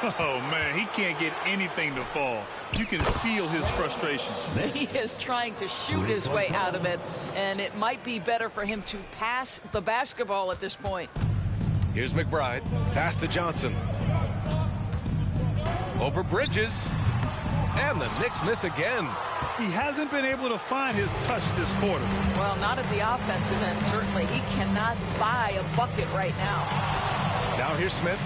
Speaker 5: Oh, man, he can't get anything to fall. You can feel his frustration.
Speaker 4: He is trying to shoot his way out of it, and it might be better for him to pass the basketball at this point.
Speaker 2: Here's McBride. Pass to Johnson. Over Bridges. And the Knicks miss again.
Speaker 5: He hasn't been able to find his touch this quarter.
Speaker 4: Well, not at the offensive end, certainly. He cannot buy a bucket right now.
Speaker 2: Now here's Smith.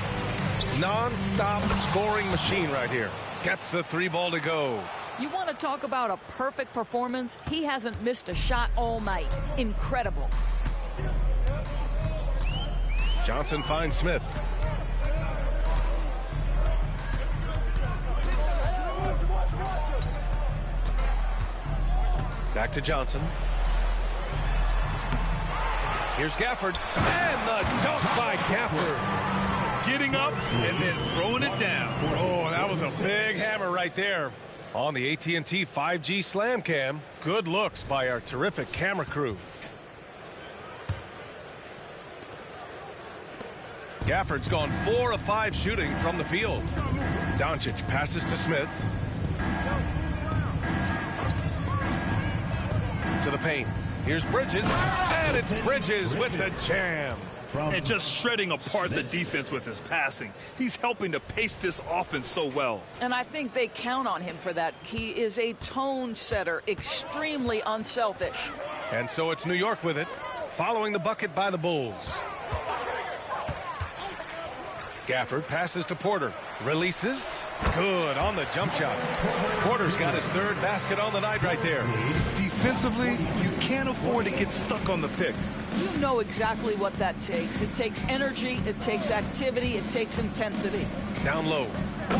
Speaker 2: Non-stop scoring machine right here. Gets the 3 ball to go.
Speaker 4: You want to talk about a perfect performance? He hasn't missed a shot all night. Incredible.
Speaker 2: Johnson finds Smith. Back to Johnson. Here's Gafford. And the dunk by Gafford.
Speaker 5: Getting up and then throwing it down.
Speaker 2: Oh, that was a big hammer right there. On the AT&T 5G Slam Cam. Good looks by our terrific camera crew. Gafford's gone 4 of 5 shooting from the field. Doncic passes to Smith. To the paint. Here's Bridges. And it's Bridges with the jam.
Speaker 5: And just shredding apart the defense with his passing. He's helping to pace this offense so well.
Speaker 4: And I think they count on him for that. He is a tone setter, extremely unselfish.
Speaker 2: And so it's New York with it, following the bucket by the Bulls. Gafford passes to Porter. Releases. Good on the jump shot. Porter's got his 3rd basket on the night right there.
Speaker 5: Defensively, you can't afford to get stuck on the pick.
Speaker 4: You know exactly what that takes. It takes energy, it takes activity, it takes intensity.
Speaker 2: Down low.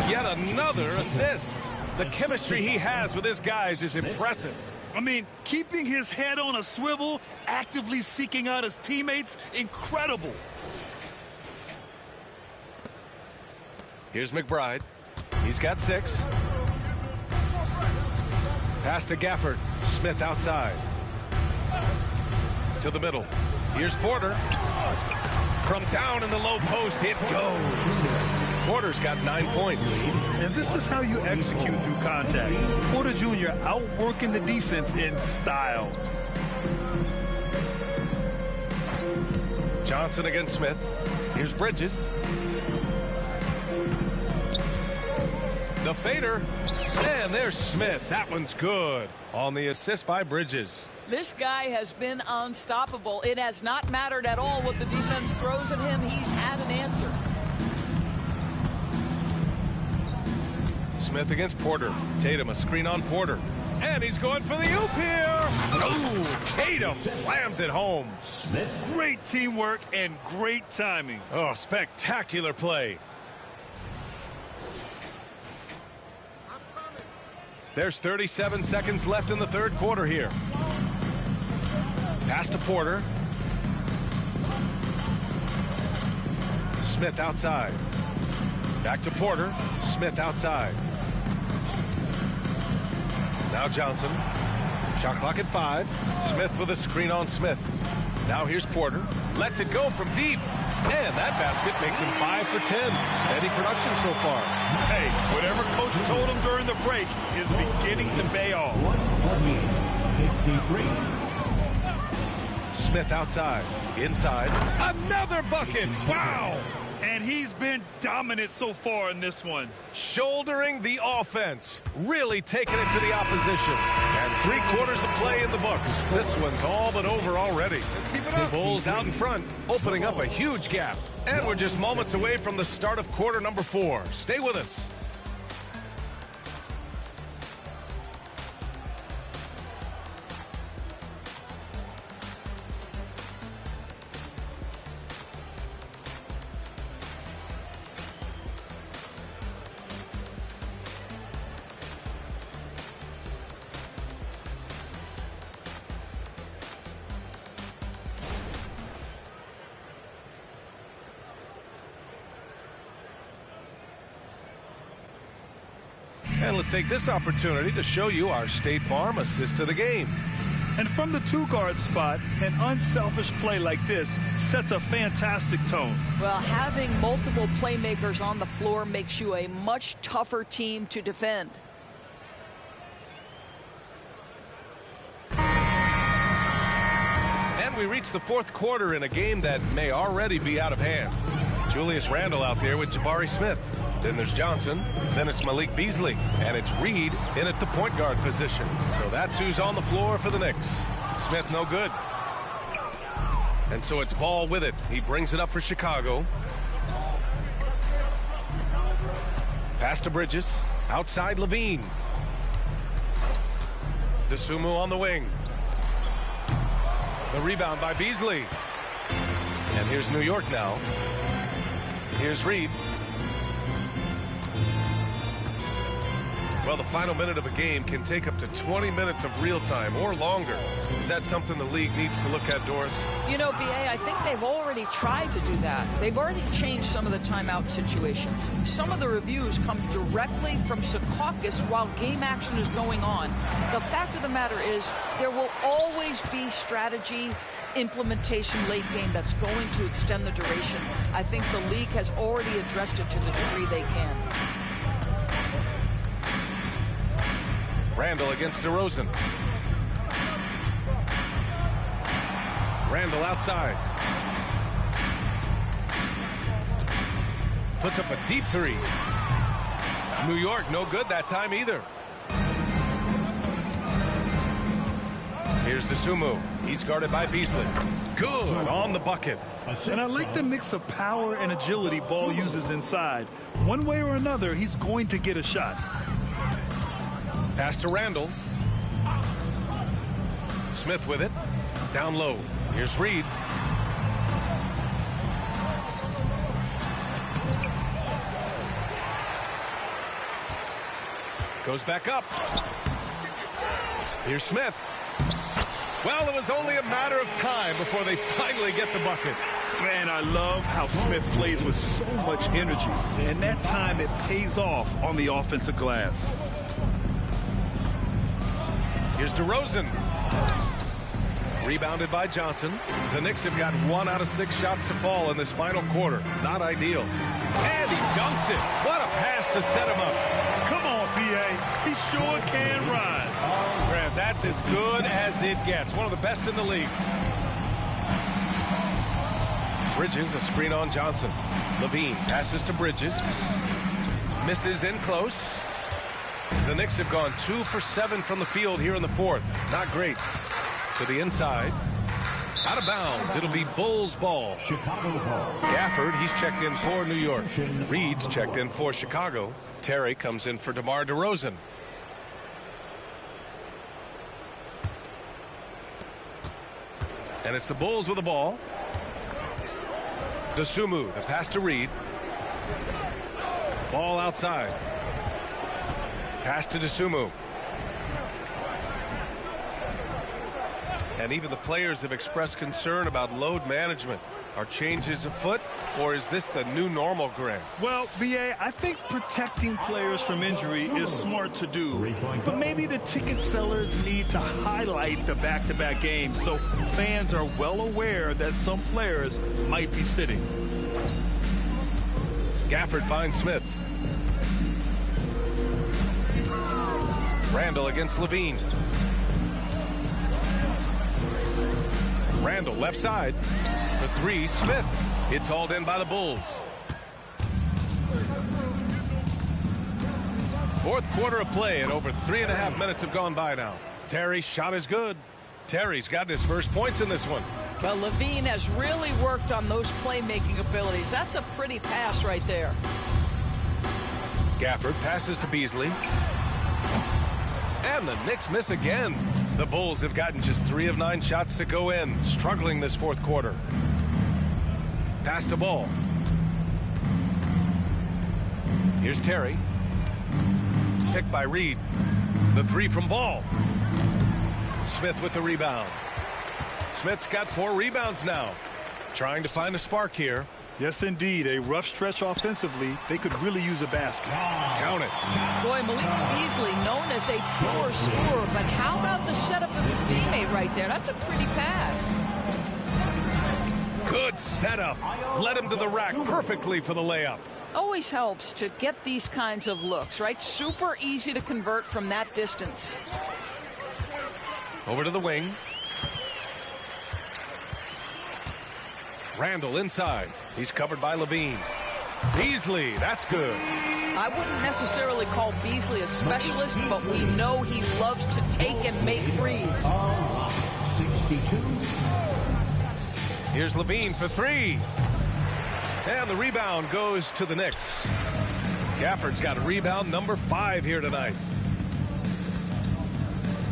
Speaker 2: Yet another assist. The chemistry he has with his guys is impressive.
Speaker 5: I mean, keeping his head on a swivel, actively seeking out his teammates, incredible.
Speaker 2: Here's McBride. He's got 6. Pass to Gafford. Smith outside. To the middle. Here's Porter. From down in the low post, it goes. Porter's got 9 points.
Speaker 5: And this is how you execute through contact. Porter Jr. outworking the defense in style.
Speaker 2: Johnson against Smith. Here's Bridges. The fader. And there's Smith. That one's good. On the assist by Bridges.
Speaker 4: This guy has been unstoppable. It has not mattered at all what the defense throws at him. He's had an answer.
Speaker 2: Smith against Porter. Tatum, a screen on Porter. And he's going for the oop here. Oh, Tatum slams it home.
Speaker 5: Great teamwork and great timing.
Speaker 2: Oh, spectacular play. There's 37 seconds left in the third quarter here. Pass to Porter. Smith outside. Back to Porter. Smith outside. Now Johnson. Shot clock at 5. Smith with a screen on Smith. Now here's Porter. Lets it go from deep. And that basket makes him 5 for 10. Steady production so far.
Speaker 5: Hey, whatever coach told him during the break is beginning to pay off.
Speaker 1: 148-53.
Speaker 2: Smith outside. Inside. Another bucket. Wow.
Speaker 5: And he's been dominant so far in this one.
Speaker 2: Shouldering the offense. Really taking it to the opposition. And 3 quarters of play in the books. This one's all but over already. The Bulls out in front, opening up a huge gap. And we're just moments away from the start of quarter number 4. Stay with us. And let's take this opportunity to show you our State Farm assist to the game.
Speaker 5: And from the 2-guard spot, an unselfish play like this sets a fantastic tone.
Speaker 4: Well, having multiple playmakers on the floor makes you a much tougher team to defend.
Speaker 2: And we reach the fourth quarter in a game that may already be out of hand. Julius Randle out there with Jabari Smith. Then there's Johnson. Then it's Malik Beasley. And it's Reed in at the point guard position. So that's who's on the floor for the Knicks. Smith no good. And so it's Ball with it. He brings it up for Chicago. Pass to Bridges. Outside Levine. DeSumo on the wing. The rebound by Beasley. And here's New York now. Here's Reed. Well, the final minute of a game can take up to 20 minutes of real time or longer. Is that something the league needs to look at, Doris?
Speaker 4: You know, BA, I think they've already tried to do that. They've already changed some of the timeout situations. Some of the reviews come directly from Secaucus while game action is going on. The fact of the matter is there will always be strategy implementation late game that's going to extend the duration. I think the league has already addressed it to the degree they can.
Speaker 2: Randle against DeRozan. Randle outside. Puts up a deep 3. New York no good that time either. Here's DeSumo. He's guarded by Beasley. Good on the bucket.
Speaker 5: And I like the mix of power and agility Ball uses inside. One way or another, he's going to get a shot.
Speaker 2: Pass to Randle. Smith with it. Down low. Here's Reed. Goes back up. Here's Smith. Well, it was only a matter of time before they finally get the bucket.
Speaker 5: Man, I love how Smith plays with so much energy. And that time it pays off on the offensive glass.
Speaker 2: Here's DeRozan. Rebounded by Johnson. The Knicks have got 1 out of 6 shots to fall in this final quarter. Not ideal. And he dunks it. What a pass to set him up.
Speaker 5: Come on, B.A. He sure can rise.
Speaker 2: Grant, that's as good as it gets. One of the best in the league. Bridges, a screen on Johnson. Levine passes to Bridges. Misses in close. The Knicks have gone 2 for 7 from the field here in the fourth. Not great. To the inside. Out of bounds. It'll be Bulls ball.
Speaker 1: Chicago ball.
Speaker 2: Gafford, he's checked in for New York. Reed's checked in for Chicago. Terry comes in for DeMar DeRozan. And it's the Bulls with the ball. Dosunmu, the pass to Reed. Ball outside. Pass to Dosunmu. And even the players have expressed concern about load management. Are changes afoot, or is this the new normal, Grant?
Speaker 5: Well, B.A., I think protecting players from injury is smart to do. But maybe the ticket sellers need to highlight the back-to-back games so fans are well aware that some players might be sitting.
Speaker 2: Gafford finds Smith. Randall against Levine. Randall left side. The 3, Smith. It's hauled in by the Bulls. Fourth quarter of play, and over 3.5 minutes have gone by now. Terry's shot is good. Terry's gotten his first points in this one.
Speaker 4: Well, Levine has really worked on those playmaking abilities. That's a pretty pass right there.
Speaker 2: Gafford passes to Beasley. And the Knicks miss again. The Bulls have gotten just 3 of 9 shots to go in, struggling this fourth quarter. Pass to Ball. Here's Terry. Picked by Reed. The 3 from Ball. Smith with the rebound. Smith's got 4 rebounds now. Trying to find a spark here.
Speaker 5: Yes, indeed. A rough stretch offensively. They could really use a basket.
Speaker 2: Count it.
Speaker 4: Boy, Malik Beasley, known as a pure scorer, but how about the setup of his teammate right there? That's a pretty pass.
Speaker 2: Good setup. Led him to the rack perfectly for the layup.
Speaker 4: Always helps to get these kinds of looks, right? Super easy to convert from that distance.
Speaker 2: Over to the wing. Randall inside. He's covered by Levine. Beasley, that's good.
Speaker 4: I wouldn't necessarily call Beasley a specialist, but we know he loves to take and make threes.
Speaker 1: 62.
Speaker 2: Here's Levine for 3. And the rebound goes to the Knicks. Gafford's got rebound number 5 here tonight.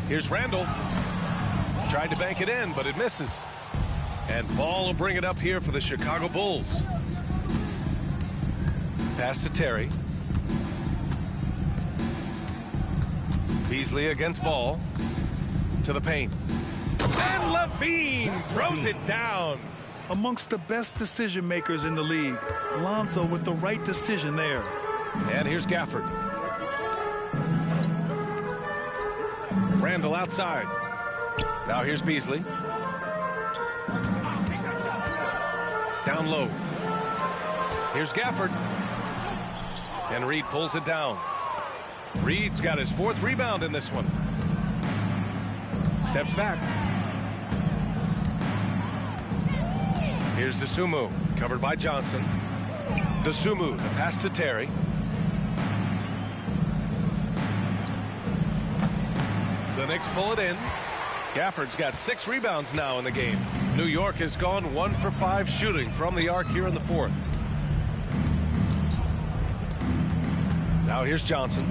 Speaker 2: Here's Randall. Tried to bank it in, but it misses. And Ball will bring it up here for the Chicago Bulls. Pass to Terry. Beasley against Ball. To the paint. And Levine throws it down.
Speaker 5: Amongst the best decision makers in the league. Lonzo with the right decision there.
Speaker 2: And here's Gafford. Randall outside. Now here's Beasley. Down low. Here's Gafford. And Reed pulls it down. Reed's got his 4th rebound in this one. Steps back. Here's Dosunmu, covered by Johnson. Dosunmu, the pass to Terry. The Knicks pull it in. Gafford's got 6 rebounds now in the game. New York has gone 1 for 5 shooting from the arc here in the fourth. Now here's Johnson.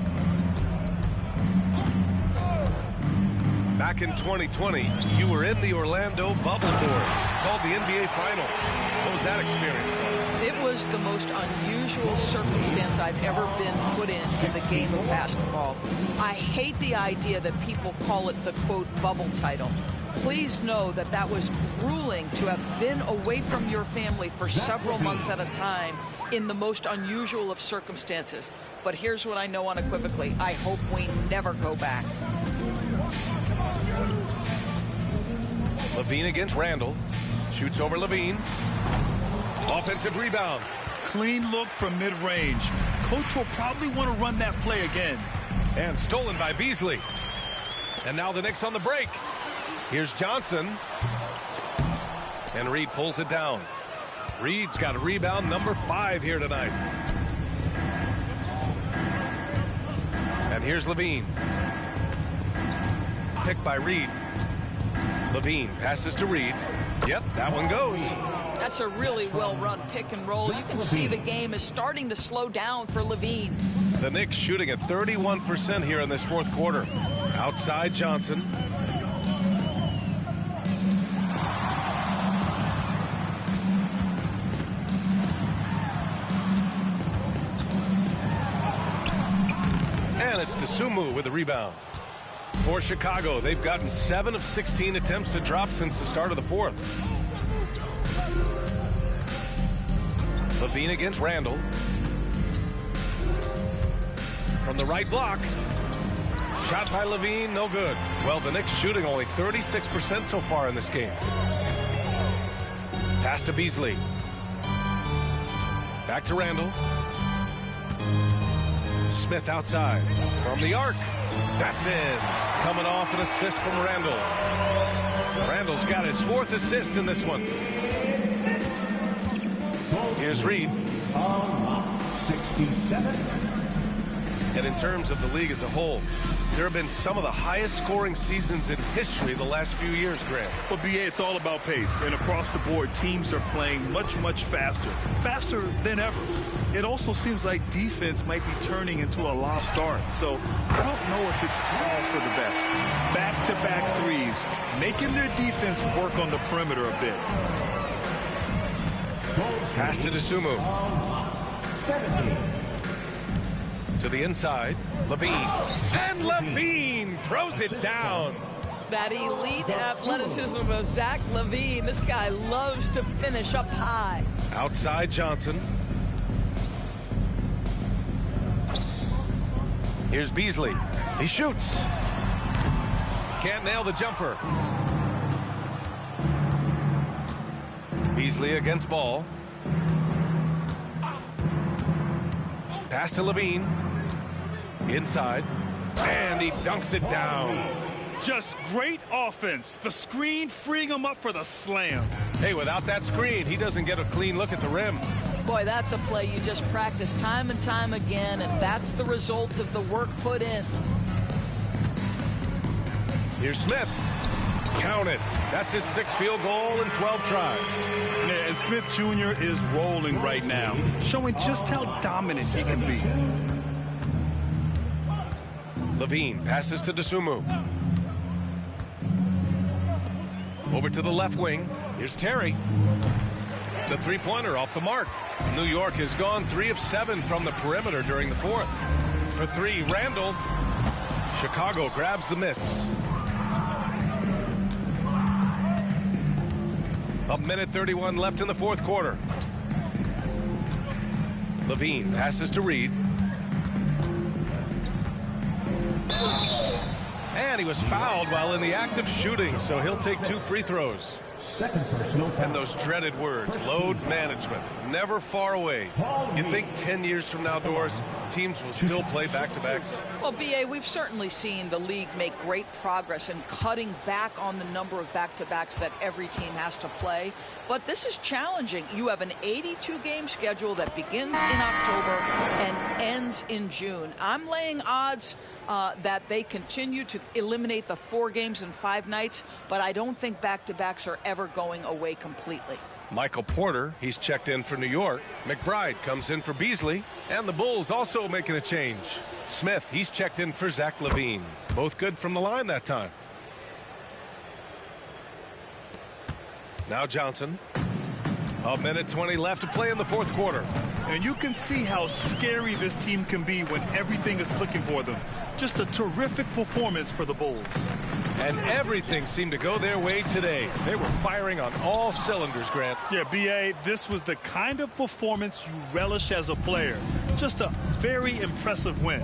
Speaker 2: Back in 2020, you were in the Orlando Bubble Wars, called the NBA Finals. What was that experience like?
Speaker 4: It was the most unusual circumstance I've ever been put in the game of basketball. I hate the idea that people call it the, quote, bubble title. Please know that that was grueling to have been away from your family for several months at a time in the most unusual of circumstances. But here's what I know unequivocally. I hope we never go back.
Speaker 2: LaVine against Randall. Shoots over LaVine. Offensive rebound.
Speaker 5: Clean look from mid-range. Coach will probably want to run that play again.
Speaker 2: And stolen by Beasley. And now the Knicks on the break. Here's Johnson. And Reed pulls it down. Reed's got a rebound number 5 here tonight. And here's LaVine. Picked by Reed. LaVine passes to Reed. Yep, that one goes.
Speaker 4: That's a really well-run pick and roll. You can see the game is starting to slow down for LaVine.
Speaker 2: The Knicks shooting at 31% here in this fourth quarter. Outside Johnson. And it's Dosunmu with the rebound. For Chicago, they've gotten 7 of 16 attempts to drop since the start of the fourth. LaVine against Randall. From the right block. Shot by LaVine, no good. Well, the Knicks shooting only 36% so far in this game. Pass to Beasley. Back to Randall. Smith outside. From the arc. That's in. Coming off an assist from Randall. Randall's got his 4th assist in this one. Here's Reed.
Speaker 1: 67.
Speaker 2: And in terms of the league as a whole, there have been some of the highest scoring seasons in history the last few years, Grant.
Speaker 5: Well, BA, it's all about pace. And across the board, teams are playing much, much faster. Faster than ever. It also seems like defense might be turning into a lost art. So I don't know if it's all for the best. Back-to-back threes, making their defense work on the perimeter a bit.
Speaker 2: Pass to Dosunmu.
Speaker 1: 70.
Speaker 2: To the inside, LaVine. And LaVine throws it down.
Speaker 4: That elite athleticism of Zach LaVine. This guy loves to finish up high.
Speaker 2: Outside Johnson. Here's Beasley. He shoots. Can't nail the jumper. Beasley against Ball. Pass to LaVine. Inside. And he dunks it down.
Speaker 5: Just great offense. The screen freeing him up for the slam.
Speaker 2: Hey, without that screen, he doesn't get a clean look at the rim.
Speaker 4: Boy, that's a play you just practice time and time again, and that's the result of the work put in.
Speaker 2: Here's Smith. Count it. That's his 6th field goal in 12 tries.
Speaker 5: Yeah, and Smith Jr. is rolling right now, showing just how dominant he can be.
Speaker 2: LaVine passes to Dosunmu. Over to the left wing. Here's Terry. The three-pointer off the mark. New York has gone 3 of 7 from the perimeter during the fourth. For 3, Randall. Chicago grabs the miss. A minute 31 left in the fourth quarter. LaVine passes to Reed. And he was fouled while in the act of shooting, so he'll take 2 free throws.
Speaker 1: Second personal foul.
Speaker 2: And those dreaded words, load management, never far away. You think 10 years from now, Doris, teams will still play back-to-backs?
Speaker 4: Well, B.A., we've certainly seen the league make great progress in cutting back on the number of back-to-backs that every team has to play. But this is challenging. You have an 82-game schedule that begins in October and ends in June. I'm laying odds that they continue to eliminate the 4 games in 5 nights, but I don't think back-to-backs are ever going away completely.
Speaker 2: Michael Porter, he's checked in for New York. McBride comes in for Beasley. And the Bulls also making a change. Smith, he's checked in for Zach LaVine. Both good from the line that time. Now Johnson. A minute 20 left to play in the fourth quarter.
Speaker 5: And you can see how scary this team can be when everything is clicking for them. Just a terrific performance for the Bulls.
Speaker 2: And everything seemed to go their way today. They were firing on all cylinders, Grant.
Speaker 5: Yeah, B.A., this was the kind of performance you relish as a player. Just a very impressive win.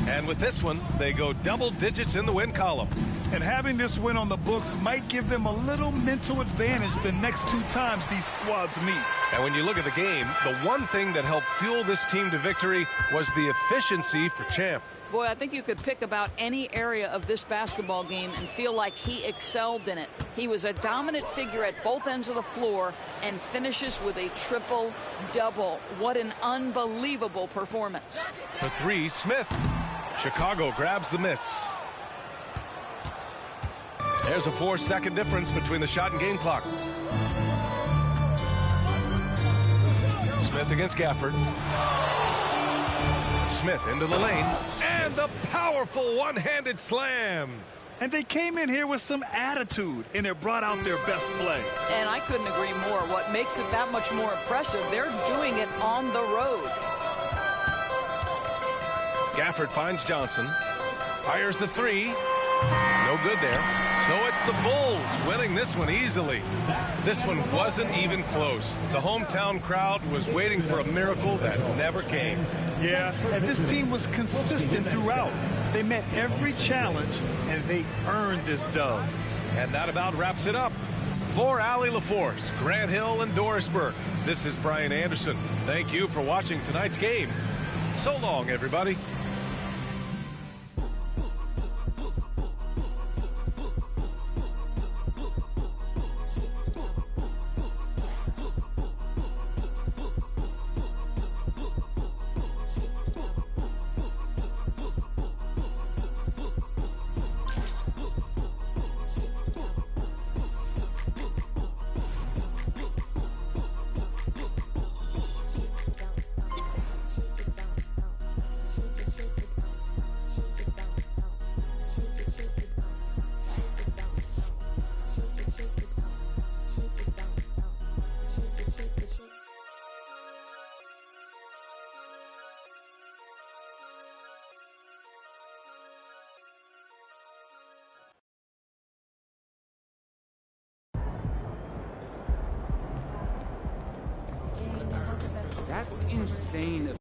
Speaker 2: And with this one, they go double digits in the win column.
Speaker 5: And having this win on the books might give them a little mental advantage the next 2 times these squads meet.
Speaker 2: And when you look at the game, the one thing that helped fuel this team to victory was the efficiency for Champ.
Speaker 4: Boy, I think you could pick about any area of this basketball game and feel like he excelled in it. He was a dominant figure at both ends of the floor and finishes with a triple-double. What an unbelievable performance.
Speaker 2: The 3, Smith. Chicago grabs the miss. There's a 4-second difference between the shot and game clock. Smith against Gafford. Smith into the lane, and the powerful one-handed slam.
Speaker 5: And they came in here with some attitude, and it brought out their best play.
Speaker 4: And I couldn't agree more. What makes it that much more impressive, they're doing it on the road.
Speaker 2: Gafford finds Johnson, fires the 3. No good there. So it's the Bulls winning this one easily. This one wasn't even close. The hometown crowd was waiting for a miracle that never came.
Speaker 5: Yeah, and this team was consistent throughout. They met every challenge, and they earned this dub.
Speaker 2: And that about wraps it up. For Allie LaForce, Grant Hill, and Doris Burke, this is Brian Anderson. Thank you for watching tonight's game. So long, everybody.
Speaker 12: That's insane.